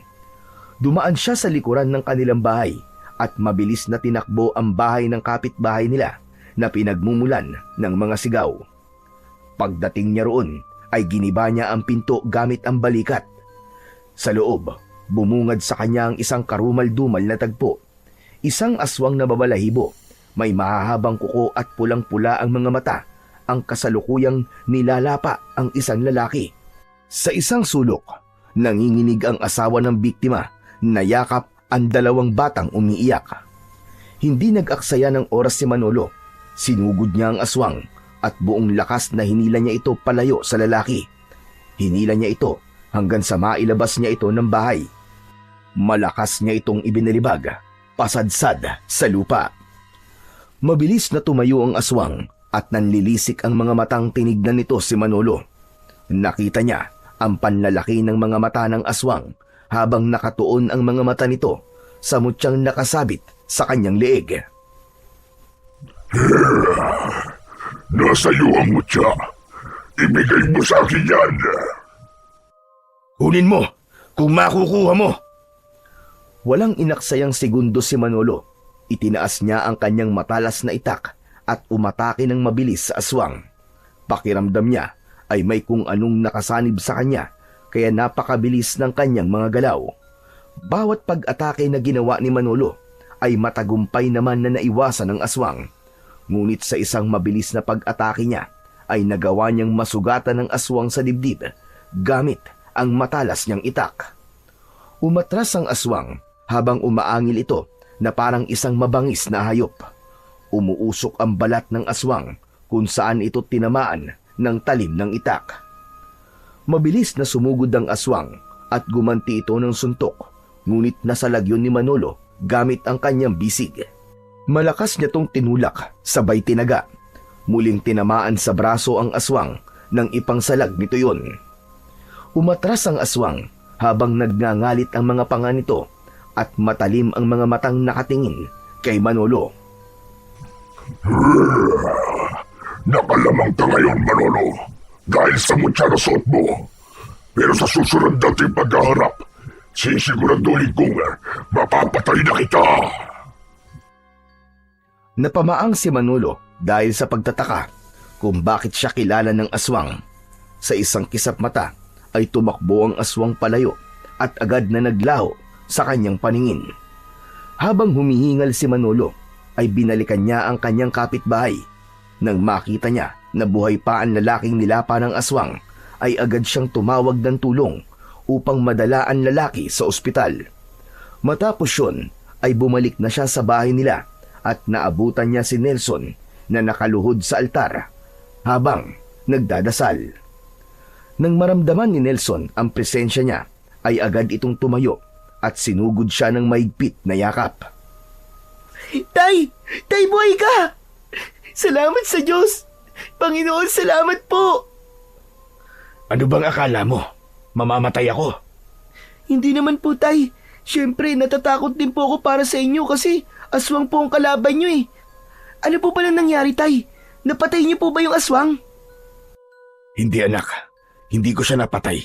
Dumaan siya sa likuran ng kanilang bahay at mabilis na tinakbo ang bahay ng kapitbahay nila na pinagmumulan ng mga sigaw. Pagdating niya roon ay giniba niya ang pinto gamit ang balikat. Sa loob, bumungad sa kanya ang isang karumal-dumal na tagpo. Isang aswang na babalahibo, may mahahabang kuko at pulang-pula ang mga mata, ang kasalukuyang nilalapa ang isang lalaki. Sa isang sulok, nanginginig ang asawa ng biktima, nayakap ang dalawang batang umiiyak. Hindi nag-aksaya ng oras si Manolo. Sinugod niya ang aswang at buong lakas na hinila niya ito palayo sa lalaki. Hinila niya ito hanggang sa mailabas niya ito ng bahay. Malakas niya itong ibinalibag, pasadsad sa lupa. Mabilis na tumayo ang aswang at nanlilisik ang mga matang tinignan nito si Manolo. Nakita niya ang panlalaki ng mga mata ng aswang habang nakatuon ang mga mata nito sa mutyang nakasabit sa kanyang leeg. Nasa iyo ang mutya. Ibigay mo sa akin yan. Kunin mo kung makukuha mo. Walang inaksayang segundo si Manolo. Itinaas niya ang kanyang matalas na itak at umatake ng mabilis sa aswang. Pakiramdam niya ay may kung anong nakasanib sa kanya, kaya napakabilis ng kanyang mga galaw. Bawat pag-atake na ginawa ni Manolo ay matagumpay naman na naiwasan ng aswang. Ngunit sa isang mabilis na pag-atake niya ay nagawa niyang masugatan ng aswang sa dibdib gamit ang matalas niyang itak. Umatras ang aswang habang umaangil ito na parang isang mabangis na hayop. Umuusok ang balat ng aswang kung saan ito tinamaan ng talim ng itak. Mabilis na sumugod ang aswang at gumanti ito ng suntok, ngunit nasalagyon ni Manolo gamit ang kanyang bisig. Malakas niya tong tinulak, sabay tinaga. Muling tinamaan sa braso ang aswang nang ipangsalag nito yun. Umatras ang aswang habang nagngangalit ang mga panga nito at matalim ang mga matang nakatingin kay Manolo. Nakalamang ka ngayon, Manolo, dahil sa mutya na suot mo. Pero sa susunod nating paghaharap, sisiguraduhin kong mapapatay na kita. Napamaang si Manolo dahil sa pagtataka kung bakit siya kilala ng aswang. Sa isang kisap mata ay tumakbo ang aswang palayo at agad na naglaho sa kanyang paningin. Habang humihingal si Manolo ay binalikan niya ang kanyang kapitbahay. Nang makita niya na buhay pa ang lalaking nilapa ng aswang ay agad siyang tumawag ng tulong upang madala ang lalaki sa ospital. Matapos yun ay bumalik na siya sa bahay nila at naabutan niya si Nelson na nakaluhod sa altar habang nagdadasal. Nang maramdaman ni Nelson ang presensya niya ay agad itong tumayo at sinugod siya ng mahigpit na yakap. Tay! Tay, buhay ka! Salamat sa Diyos! Panginoon, salamat po! Ano bang akala mo? Mamamatay ako? Hindi naman po, Tay. Siyempre, natatakot din po ako para sa inyo kasi aswang po ang kalaban nyo eh. Ano po pala nangyari, Tay? Napatay niyo po ba yung aswang? Hindi, anak. Hindi ko siya napatay.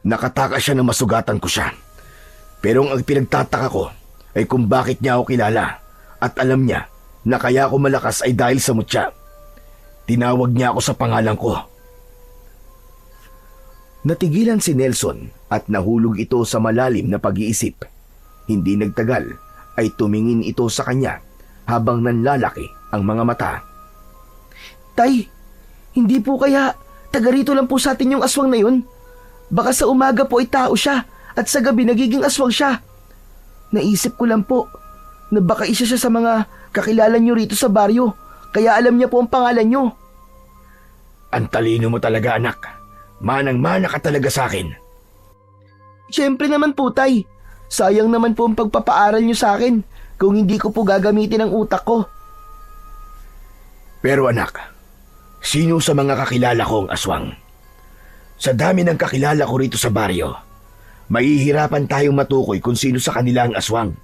Nakatakas siya na masugatan ko siya. Pero ang pinagtataka ko ay kung bakit niya ako kilala at alam niya na kaya ako malakas ay dahil sa mutya. Tinawag niya ako sa pangalan ko. Natigilan si Nelson at nahulog ito sa malalim na pag-iisip. Hindi nagtagal ay tumingin ito sa kanya habang nanlalaki ang mga mata. Tay, hindi po kaya taga rito lang po sa atin yung aswang na yun? Baka sa umaga po ay tao siya at sa gabi nagiging aswang siya. Naisip ko lang po na baka isa siya sa mga kakilala niyo rito sa baryo, kaya alam niya po ang pangalan niyo. Ang talino mo talaga, anak. Manang-mana ka talaga sa akin. Siyempre naman po, Tay. Sayang naman po ang pagpapaaral niyo sa akin kung hindi ko po gagamitin ang utak ko. Pero anak, sino sa mga kakilala ko ang aswang? Sa dami ng kakilala ko rito sa baryo, mahihirapan tayong matukoy kung sino sa kanila ang aswang.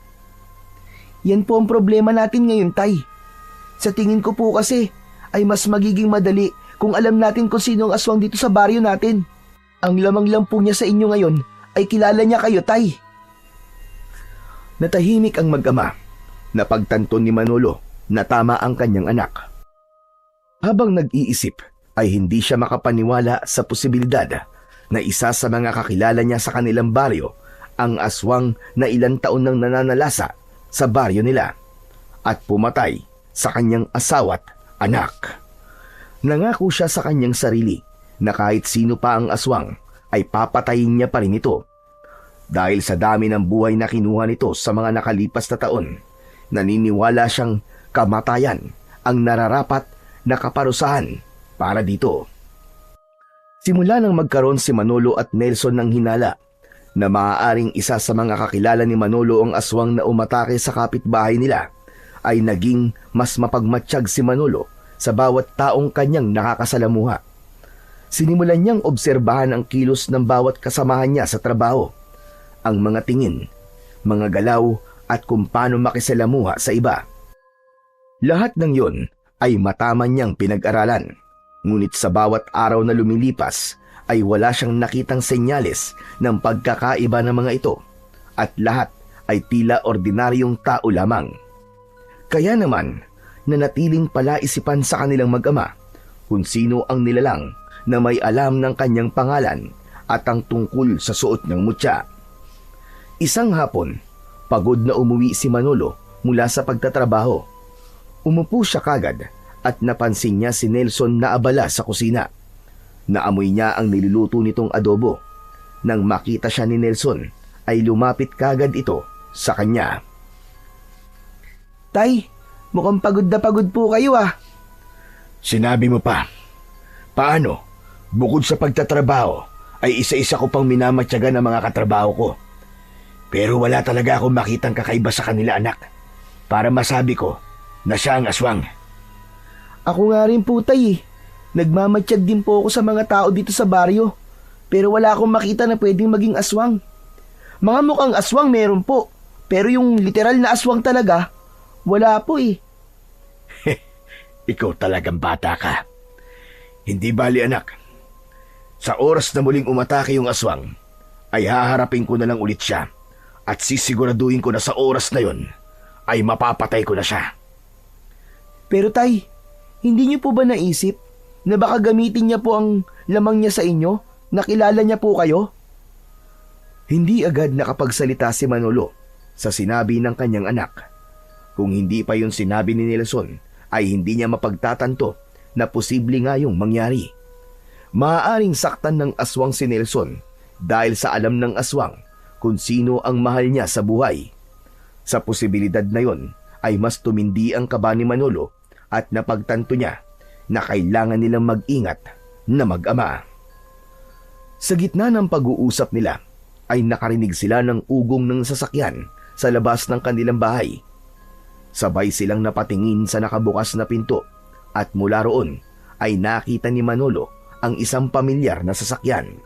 Yan po ang problema natin ngayon, Tay. Sa tingin ko po kasi ay mas magiging madali kung alam natin kung sino ang aswang dito sa baryo natin. Ang lamang lang po niya sa inyo ngayon ay kilala niya kayo, Tay. Natahimik ang mag-ama na pagtanto ni Manolo na tama ang kanyang anak. Habang nag-iisip ay hindi siya makapaniwala sa posibilidad na isa sa mga kakilala niya sa kanilang baryo ang aswang na ilang taon nang nananalasa sa baryo nila at pumatay sa kanyang asawa't anak. Nangako siya sa kanyang sarili na kahit sino pa ang aswang ay papatayin niya pa rin ito. Dahil sa dami ng buhay na kinuha nito sa mga nakalipas na taon, naniniwala siyang kamatayan ang nararapat na kaparusahan para dito. Simula nang magkaroon si Manolo at Nelson ng hinala na maaaring isa sa mga kakilala ni Manolo ang aswang na umatake sa kapitbahay nila, ay naging mas mapagmatsyag si Manolo sa bawat taong kanyang nakakasalamuha. Sinimulan niyang obserbahan ang kilos ng bawat kasamahan niya sa trabaho, ang mga tingin, mga galaw at kung paano makisalamuha sa iba. Lahat ng yon ay mataman niyang pinag-aralan, ngunit sa bawat araw na lumilipas ay wala siyang nakitang senyales ng pagkakaiba ng mga ito at lahat ay tila ordinaryong tao lamang. Kaya naman, nanatiling palaisipan sa kanilang mag-ama kung sino ang nilalang na may alam ng kanyang pangalan at ang tungkol sa suot ng mutya. Isang hapon, pagod na umuwi si Manolo mula sa pagtatrabaho. Umupo siya kagad at napansin niya si Nelson na abala sa kusina. Naamoy niya ang niluluto nitong adobo. Nang makita siya ni Nelson, ay lumapit kagad ito sa kanya. Tay, mukhang pagod na pagod po kayo ah. Sinabi mo pa. Paano? Bukod sa pagtatrabaho, ay isa-isa ko pang minamatyagan ng mga katrabaho ko. Pero wala talaga akong makitang kakaiba sa kanila, anak, para masabi ko na siya ang aswang. Ako nga rin po, Tay. Nagmamatsyag din po ako sa mga tao dito sa baryo, pero wala akong makita na pwedeng maging aswang. Mga mukhang aswang meron po, pero yung literal na aswang talaga, wala po eh. Ikaw talagang bata ka. Hindi bali, anak. Sa oras na muling umatake yung aswang, ay haharapin ko na lang ulit siya at sisiguraduhin ko na sa oras na yon ay mapapatay ko na siya. Pero Tay, hindi niyo po ba naisip na baka gamitin niya po ang lamang niya sa inyo? Nakilala niya po kayo? Hindi agad nakapagsalita si Manolo sa sinabi ng kanyang anak. Kung hindi pa yun sinabi ni Nelson, ay hindi niya mapagtatanto na posible nga yung mangyari. Maaaring saktan ng aswang si Nelson dahil sa alam ng aswang kung sino ang mahal niya sa buhay. Sa posibilidad na yon ay mas tumindi ang kaba ni Manolo at napagtanto niya na kailangan nilang mag-ingat na mag-ama. Sa gitna ng pag-uusap nila ay nakarinig sila ng ugong ng sasakyan sa labas ng kanilang bahay. Sabay silang napatingin sa nakabukas na pinto at mula roon ay nakita ni Manolo ang isang pamilyar na sasakyan.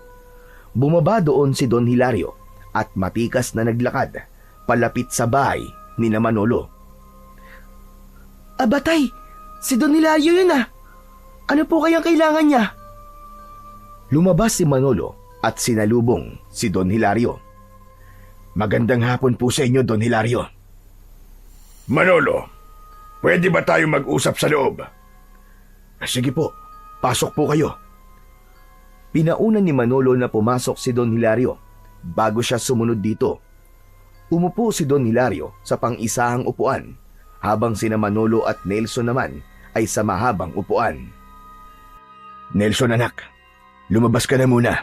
Bumaba doon si Don Hilario at matikas na naglakad palapit sa bahay ni Manolo. Aba Tay, si Don Hilario yun ah. Ano po kayang kailangan niya? Lumabas si Manolo at sinalubong si Don Hilario. Magandang hapon po sa inyo, Don Hilario. Manolo, pwede ba tayo mag-usap sa loob? Sige po, pasok po kayo. Pinauna ni Manolo na pumasok si Don Hilario bago siya sumunod dito. Umupo si Don Hilario sa pang-isahang upuan habang sina Manolo at Nelson naman ay sa mahabang upuan. Nelson, anak, lumabas ka na muna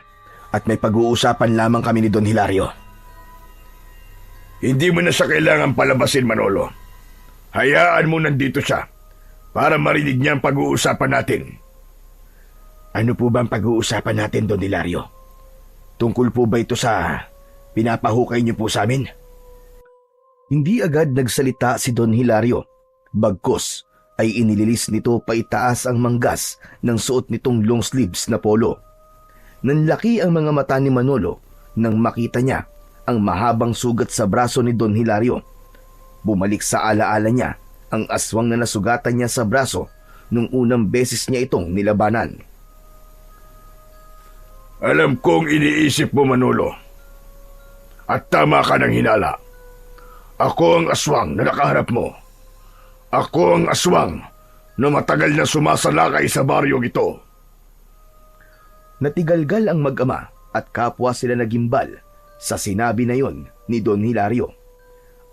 at may pag-uusapan lamang kami ni Don Hilario. Hindi mo na siya kailangan palabasin, Manolo. Hayaan mo nandito siya para marinig niya ang pag-uusapan natin. Ano po ba ang pag-uusapan natin, Don Hilario? Tungkol po ba ito sa pinapahukay niyo po sa amin? Hindi agad nagsalita si Don Hilario. Bagkus ay inililis nito paitaas ang manggas ng suot nitong long sleeves na polo. Nanlaki ang mga mata ni Manolo nang makita niya ang mahabang sugat sa braso ni Don Hilario. Bumalik sa alaala niya ang aswang na nasugatan niya sa braso nung unang beses niya itong nilabanan. Alam kong iniisip mo, Manolo. At tama ka ng hinala. Ako ang aswang na nakaharap mo. Ako ang aswang na matagal na sumasalakay sa baryong ito. Natigalgal ang mag-ama at kapwa sila nagimbal sa sinabi na yon ni Don Hilario.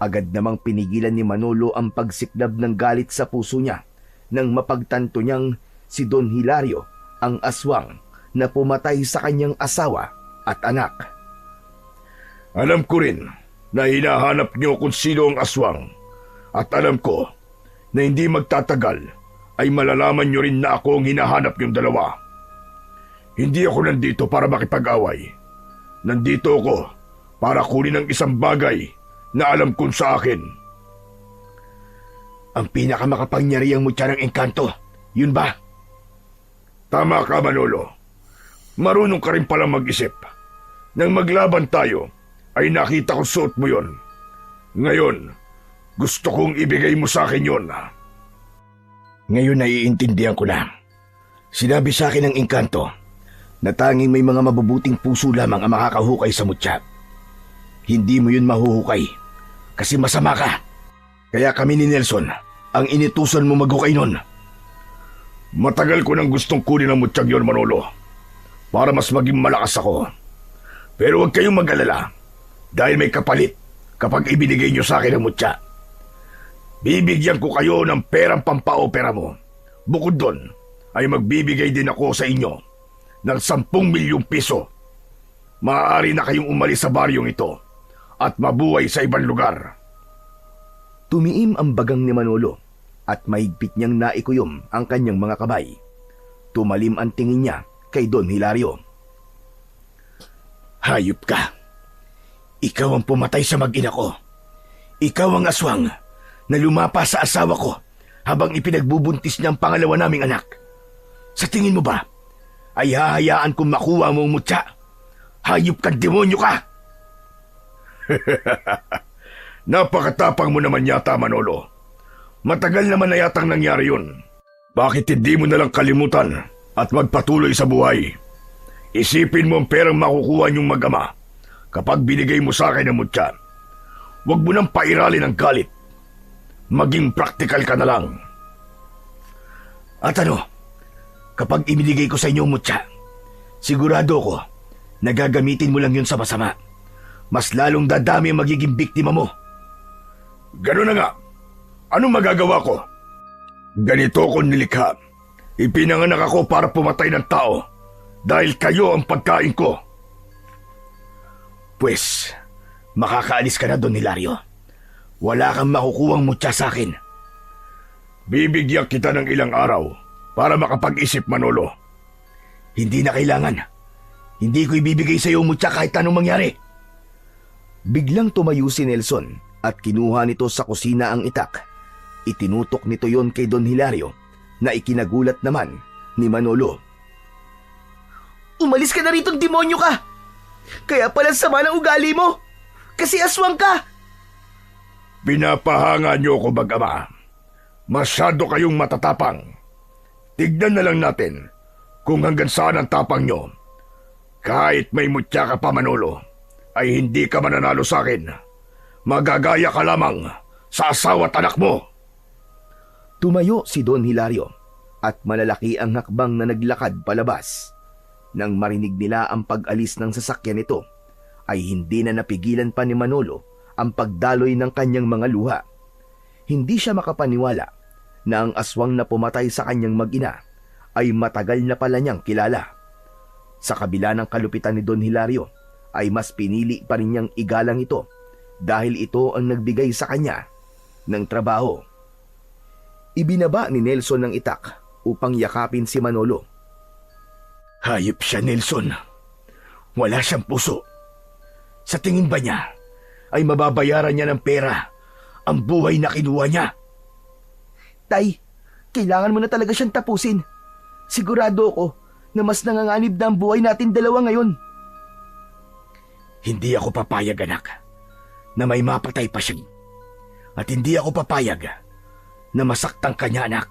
Agad namang pinigilan ni Manolo ang pagsiklab ng galit sa puso niya nang mapagtanto niyang si Don Hilario ang aswang na pumatay sa kanyang asawa at anak. Alam ko rin na hinahanap niyo kung sino ang aswang. At alam ko na hindi magtatagal ay malalaman niyo rin na ako ang hinahanap niyong dalawa. Hindi ako nandito para makipag-away. Nandito ako para kunin ang isang bagay na alam kong sa akin. Ang pinakamakapangyarihang mutya ng engkanto, yun ba? Tama ka, Manolo. Marunong ka rin palang mag-isip. Nang maglaban tayo, ay nakita ko suot mo yon. Ngayon, gusto kong ibigay mo sa akin yon. Ngayon naiintindihan ko na. Sinabi sa akin ng engkanto na tanging may mga mabubuting puso lamang ang makakahukay sa mutya. Hindi mo yun mahuhukay kasi masama ka. Kaya kami ni Nelson ang inutusan mo maghukay nun. Matagal ko nang gustong kunin ang mutyag yon, Manolo, para mas maging malakas ako. Pero huwag kayong mag-alala dahil may kapalit kapag ibinigay niyo sa akin ang mutya. Bibigyan ko kayo ng perang pampaopera mo. Bukod doon, ay magbibigay din ako sa inyo ng 10 milyong piso. Maaari na kayong umalis sa baryong ito at mabuhay sa ibang lugar. Tumiim ang bagang ni Manolo at mahigpit niyang naikuyom ang kanyang mga kamay. Tumalim ang tingin niya kay Don Hilario. Hayop ka. Ikaw ang pumatay sa mag-ina ko. Ikaw ang aswang na lumapa sa asawa ko habang ipinagbubuntis niya ang pangalawa naming anak. Sa tingin mo ba, ay hahayaan kong makuha mo ang mutya? Hayop kang demonyo ka! Napakatapang mo naman yata, Manolo. Matagal naman na yatang nangyari yun. Bakit hindi mo nalang kalimutan at magpatuloy sa buhay? Isipin mo ang perang makukuha niyong mag-ama kapag binigay mo sa akin ang mutya. Huwag mo nang pairalin ang galit. Maging praktikal ka na lang. At ano, kapag ibinigay ko sa inyo ang mutya, sigurado ko na gagamitin mo lang yun sa masama. Mas lalong dadami ang magiging biktima mo. Gano'n na nga. Anong magagawa ko? Ganito ko nilikha. Ipinanganak ako para pumatay ng tao dahil kayo ang pagkain ko. Pues, makakaalis ka na, Don Hilario. Wala kang makukuhang mutya sa akin. Bibigyan kita ng ilang araw para makapag-isip, Manolo. Hindi na kailangan. Hindi ko ibibigay sa iyo mutya kahit anong mangyari. Biglang tumayo si Nelson at kinuha nito sa kusina ang itak. Itinutok nito yon kay Don Hilario na ikinagulat naman ni Manolo. Umalis ka na rito, demonyo ka! Kaya pala sama ng ugali mo! Kasi aswang ka! Pinapahanga niyo ako, mag-ama. Masyado kayong matatapang. Tignan na lang natin kung hanggang saan ang tapang niyo. Kahit may mutya ka pa, Manolo, ay hindi ka mananalo sa akin. Magagaya ka lamang sa asawa at anak mo. Tumayo si Don Hilario at malalaki ang hakbang na naglakad palabas. Nang marinig nila ang pag-alis ng sasakyan nito, ay hindi na napigilan pa ni Manolo ang pagdaloy ng kanyang mga luha. Hindi siya makapaniwala na ang aswang na pumatay sa kanyang mag-ina ay matagal na pala niyang kilala. Sa kabila ng kalupitan ni Don Hilario, ay mas pinili pa rin niyang igalang ito dahil ito ang nagbigay sa kanya ng trabaho. Ibinaba ni Nelson ang itak upang yakapin si Manolo. Hayop siya, Nelson. Wala siyang puso. Sa tingin ba niya ay mababayaran niya ng pera ang buhay na kinuha niya? Tay, kailangan mo na talaga siyang tapusin. Sigurado ako na mas nanganganib na ang buhay natin dalawa ngayon. Hindi ako papayag, anak, na may mapatay pa siya. At hindi ako papayag na masaktan ka niya, anak.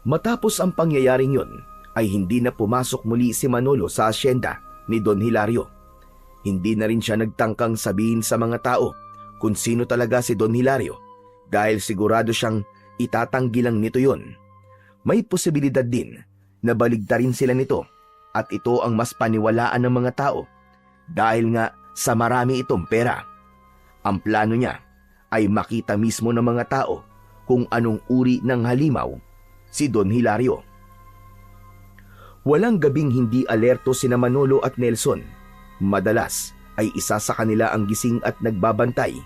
Matapos ang pangyayaring yun, ay hindi na pumasok muli si Manolo sa asyenda ni Don Hilario. Hindi na rin siya nagtangkang sabihin sa mga tao kung sino talaga si Don Hilario dahil sigurado siyang itatanggi lang nito yun. May posibilidad din na baligtarin sila nito at ito ang mas paniwalaan ng mga tao dahil nga sa marami itong pera. Ang plano niya ay makita mismo ng mga tao kung anong uri ng halimaw si Don Hilario. Walang gabing hindi alerto sina Manolo at Nelson. Madalas ay isa sa kanila ang gising at nagbabantay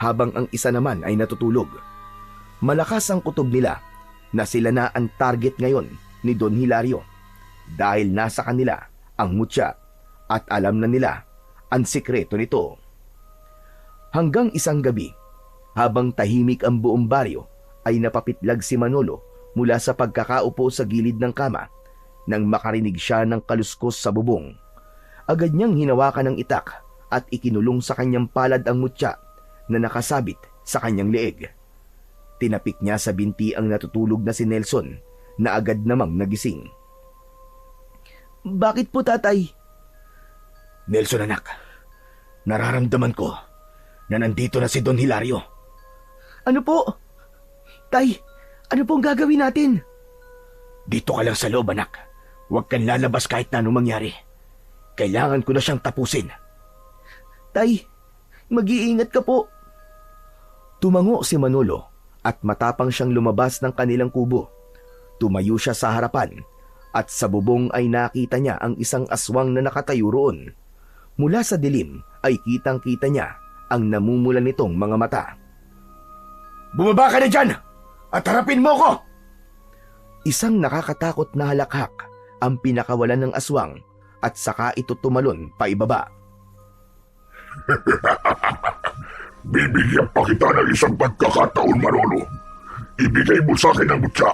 habang ang isa naman ay natutulog. Malakas ang kutob nila na sila na ang target ngayon ni Don Hilario dahil nasa kanila ang mutya at alam na nila ang sikreto nito. Hanggang isang gabi, habang tahimik ang buong baryo, ay napapitlag si Manolo mula sa pagkakaupo sa gilid ng kama nang makarinig siya ng kaluskos sa bubong. Agad niyang hinawakan ng itak at ikinulong sa kanyang palad ang mutya na nakasabit sa kanyang leeg. Tinapik niya sa binti ang natutulog na si Nelson na agad namang nagising. Bakit po, tatay? Nelson, anak, nararamdaman ko na nandito na si Don Hilario. Ano po? Tay, ano pong gagawin natin? Dito ka lang sa loob, anak. Huwag kang lalabas kahit na anong mangyari. Kailangan ko na siyang tapusin. Tay, mag-iingat ka po. Tumango si Manolo at matapang siyang lumabas ng kanilang kubo. Tumayo siya sa harapan at sa bubong ay nakita niya ang isang aswang na nakatayo roon. Mula sa dilim ay kitang-kita niya ang namumulan nitong mga mata. Bumaba ka na dyan at harapin mo ko! Isang nakakatakot na halakhak ang pinakawalan ng aswang at saka ito tumalon paibaba. Bibigyan pa kita ng isang pagkakataon, Manolo. Ibigay mo sa akin ang mutya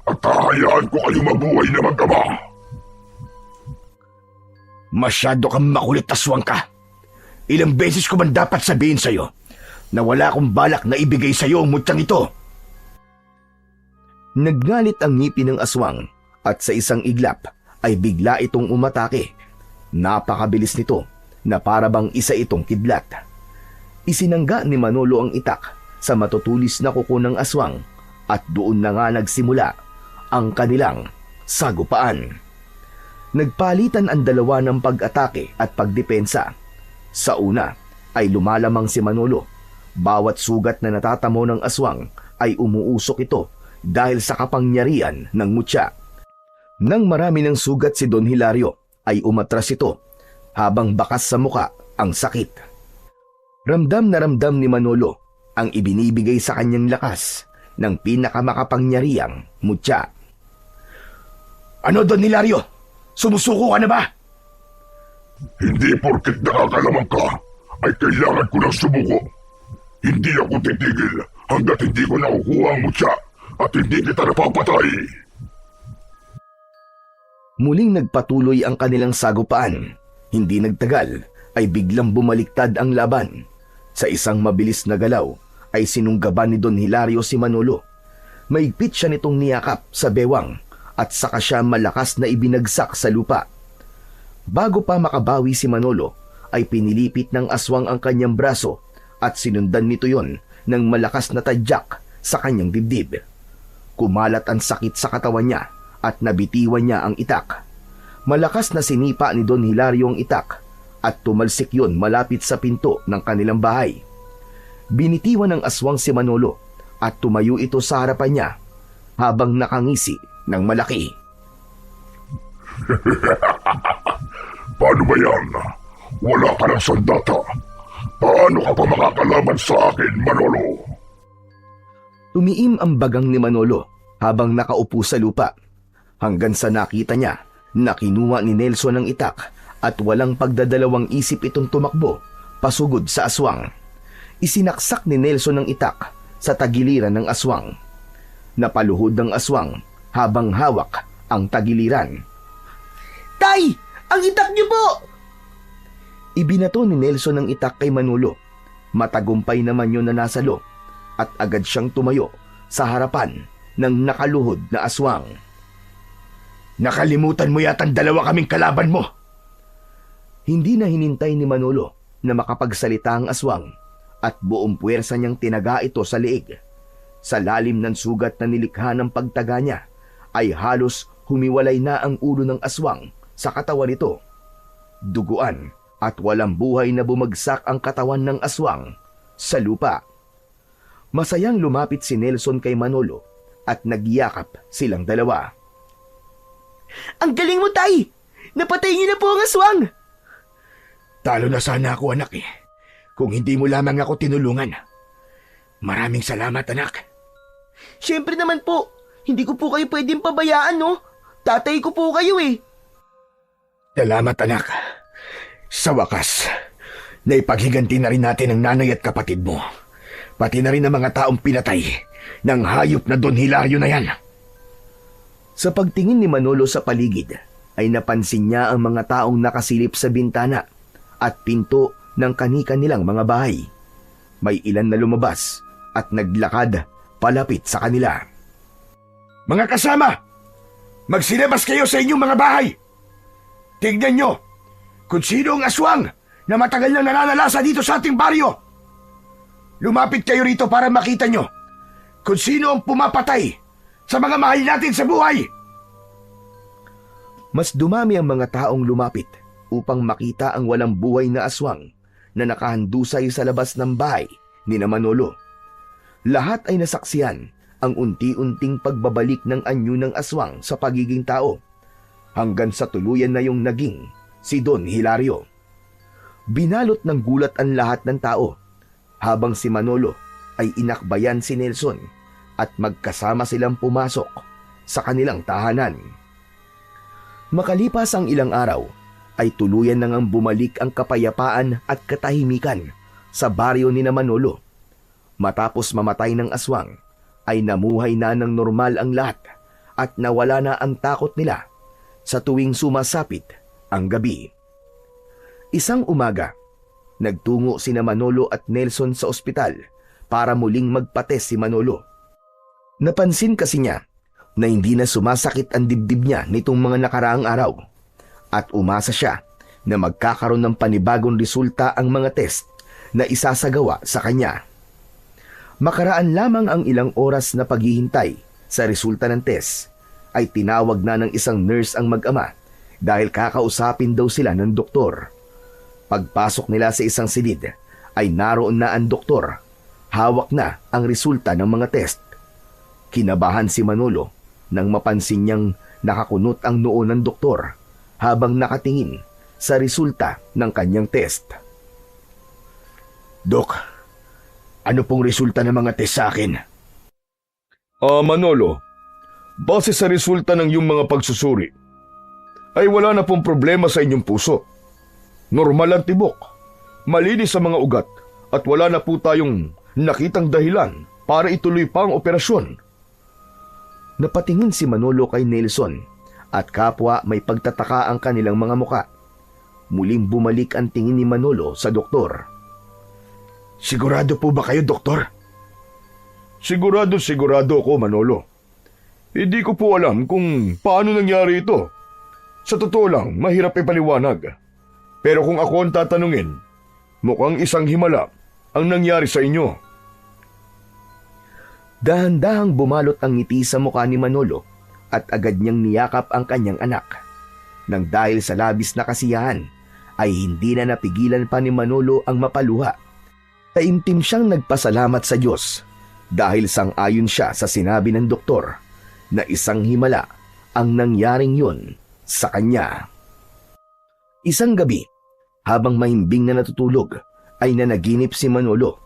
at hahayaan ko kayo mabuhay na magkama. Masyado kang makulit, aswang ka. Ilang beses ko man dapat sabihin sa'yo na wala akong balak na ibigay sa'yo ang mutyang ito. Nagngalit ang ngipin ng aswang at sa isang iglap ay bigla itong umatake. Napakabilis nito na parabang isa itong kidlat. Isinangga ni Manolo ang itak sa matutulis na kuko ng aswang at doon na nga nagsimula ang kanilang sagupaan. Nagpalitan ang dalawa ng pag-atake at pagdepensa. Sa una ay lumalamang si Manolo. Bawat sugat na natatamo ng aswang ay umuusok ito dahil sa kapangyarihan ng mutya. Nang marami ng sugat si Don Hilario ay umatras ito habang bakas sa muka ang sakit. Ramdam na ramdam ni Manolo ang ibinibigay sa kanyang lakas ng pinakamakapangyarihang mutya. Ano, Don Hilario? Sumusuko ka na ba? Hindi porket nakakalamang ka ay kailangan ko ng sumuko. Hindi ako titigil hanggat hindi ko nakukuha ang mutya at hindi kita napapatay. Muling nagpatuloy ang kanilang sagupaan. Hindi nagtagal ay biglang bumaliktad ang laban. Sa isang mabilis na galaw ay sinunggaban ni Don Hilario si Manolo. Maigpit siya nitong niyakap sa bewang at saka siya malakas na ibinagsak sa lupa. Bago pa makabawi si Manolo ay pinilipit ng aswang ang kanyang braso at sinundan nito yon ng malakas na tadyak sa kanyang dibdib. Kumalat ang sakit sa katawan niya at nabitiwan niya ang itak. Malakas na sinipa ni Don Hilario ang itak at tumalsik yon malapit sa pinto ng kanilang bahay. Binitiwan ng aswang si Manolo at tumayo ito sa harapan niya habang nakangisi ng malaki. Paano ba yan? Wala ka ng sandata. Paano ka pa makakalaban sa akin, Manolo? Tumiim ang bagang ni Manolo habang nakaupo sa lupa hanggang sa nakita niya na kinuha ni Nelson ang itak at walang pagdadalawang isip itong tumakbo pasugod sa aswang. Isinaksak ni Nelson ang itak sa tagiliran ng aswang. Napaluhod ng aswang habang hawak ang tagiliran. Tay! Ang itak niyo po! Ibinato ni Nelson ang itak kay Manolo. Matagumpay naman yun na nasalo at agad siyang tumayo sa harapan ng nakaluhod na aswang. Nakalimutan mo yatang dalawa kaming kalaban mo. Hindi na hinintay ni Manolo na makapagsalita ang aswang at buong puwersa niyang tinaga ito sa leeg. Sa lalim ng sugat na nilikha ng pagtaga niya ay halos humiwalay na ang ulo ng aswang sa katawan nito. Duguan at walang buhay na bumagsak ang katawan ng aswang sa lupa. Masayang lumapit si Nelson kay Manolo at nagyakap silang dalawa. Ang galing mo, Tay! Napatay niyo na po ang aswang! Talo na sana ako, anak eh. Kung hindi mo lamang ako tinulungan. Maraming salamat, anak. Siyempre naman po, hindi ko po kayo pwedeng pabayaan, no? Tatay ko po kayo eh. Salamat, anak. Sa wakas, naipaghiganti na rin natin ang nanay at kapatid mo. Pati na rin ang mga taong pinatay ng hayop na Don Hilario na yan. Sa pagtingin ni Manolo sa paligid, ay napansin niya ang mga taong nakasilip sa bintana at pinto ng kani-kanilang mga bahay. May ilan na lumabas at naglakad palapit sa kanila. Mga kasama, magsilabas kayo sa inyong mga bahay. Tignan nyo kung sino ang aswang na matagal nang nananalasa dito sa ating baryo. Lumapit kayo rito para makita nyo kung sino ang pumapatay sa mga mahal natin sa buhay. Mas dumami ang mga taong lumapit upang makita ang walang buhay na aswang na nakahandusay sa labas ng bahay ni Manolo. Lahat ay nasaksiyan ang unti-unting pagbabalik ng anyo ng aswang sa pagiging tao hanggang sa tuluyan na yung naging si Don Hilario. Binalot ng gulat ang lahat ng tao habang si Manolo ay inakbayan si Nelson at magkasama silang pumasok sa kanilang tahanan. Makalipas ang ilang araw, ay tuluyan nang ang bumalik ang kapayapaan at katahimikan sa baryo ni Manolo. Matapos mamatay ng aswang, ay namuhay na ng normal ang lahat at nawala na ang takot nila sa tuwing sumasapit ang gabi. Isang umaga, nagtungo sina Manolo at Nelson sa ospital para muling magpates si Manolo. Napansin kasi niya na hindi na sumasakit ang dibdib niya nitong mga nakaraang araw at umasa siya na magkakaroon ng panibagong resulta ang mga test na isasagawa sa kanya. Makaraan lamang ang ilang oras na paghihintay sa resulta ng test ay tinawag na ng isang nurse ang mag-ama dahil kakausapin daw sila ng doktor. Pagpasok nila sa isang silid ay naroon na ang doktor. Hawak na ang resulta ng mga test. Kinabahan si Manolo nang mapansin niyang nakakunot ang noo ng doktor habang nakatingin sa resulta ng kanyang test. Dok, ano pong resulta ng mga test sa akin? Manolo, base sa resulta ng iyong mga pagsusuri, ay wala na pong problema sa inyong puso. Normal ang tibok, malinis sa mga ugat, at wala na po tayong nakitang dahilan para ituloy pa ang operasyon. Napatingin si Manolo kay Nelson at kapwa may pagtataka ang kanilang mga muka. Muling bumalik ang tingin ni Manolo sa doktor. Sigurado po ba kayo, doktor? Sigurado ko, Manolo. Hindi ko po alam kung paano nangyari ito. Sa totoo lang, mahirap ipaliwanag. Pero kung ako ang tatanungin, mukhang isang himala ang nangyari sa inyo. Dahan-dahang bumalot ang ngiti sa mukha ni Manolo at agad niyang niyakap ang kanyang anak. Nang dahil sa labis na kasiyahan, ay hindi na napigilan pa ni Manolo ang mapaluha. Taimtim siyang nagpasalamat sa Diyos dahil sang-ayon siya sa sinabi ng doktor na isang himala ang nangyaring yun sa kanya. Isang gabi, habang mahimbing na natutulog, ay nanaginip si Manolo.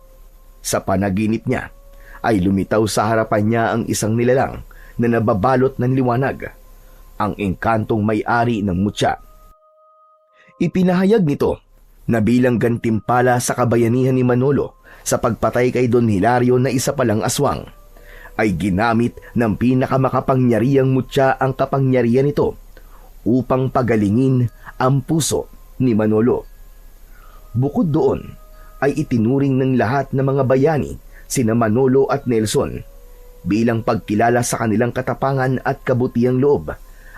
Sa panaginip niya ay lumitaw sa harapan niya ang isang nilalang na nababalot ng liwanag, ang engkantong may-ari ng mutya. Ipinahayag nito na bilang gantimpala sa kabayanihan ni Manolo sa pagpatay kay Don Hilario na isa palang aswang, ay ginamit ng pinakamakapangyarihang mutya ang kapangyarihan nito upang pagalingin ang puso ni Manolo. Bukod doon, ay itinuring ng lahat ng mga bayani sina Manolo at Nelson bilang pagkilala sa kanilang katapangan at kabutihang loob,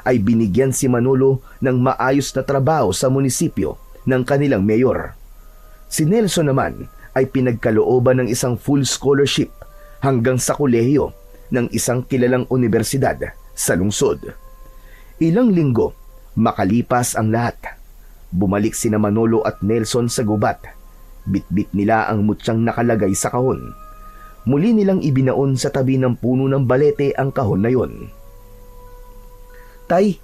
ay binigyan si Manolo ng maayos na trabaho sa munisipyo ng kanilang mayor. Si Nelson naman ay pinagkalooban ng isang full scholarship hanggang sa kolehiyo ng isang kilalang universidad sa lungsod. Ilang linggo makalipas ang lahat, bumalik sina Manolo at Nelson sa gubat. Bitbit nila ang mutyang nakalagay sa kahon. Muli nilang ibinaon sa tabi ng puno ng balete ang kahon na yon. Tay,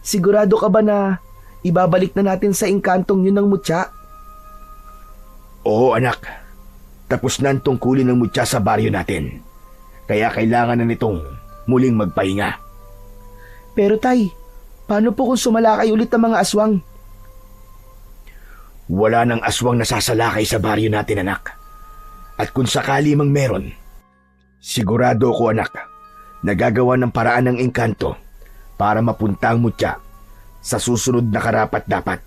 sigurado ka ba na ibabalik na natin sa engkantong yun ng mutya? Oo anak, tapos na ang tungkulin ng mutya sa baryo natin. Kaya kailangan na nitong muling magpahinga. Pero tay, paano po kung sumalakay ulit ang mga aswang? Wala nang aswang nasasalakay sa baryo natin, anak. At kung sakali mang meron, sigurado ko, anak, nagagawa ng paraan ng engkanto para mapunta ang mutya sa susunod na karapat-dapat.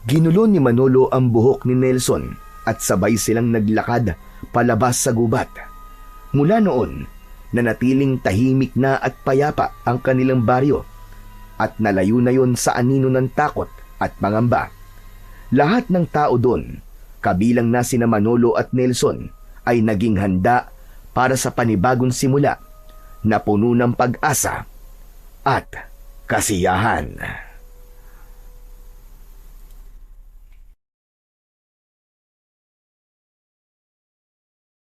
Ginulo ni Manolo ang buhok ni Nelson at sabay silang naglakad palabas sa gubat. Mula noon, nanatiling tahimik na at payapa ang kanilang baryo at nalayo na yon sa anino ng takot at pangamba. Lahat ng tao doon, kabilang na sina Manolo at Nelson, ay naging handa para sa panibagong simula na puno ng pag-asa at kasiyahan.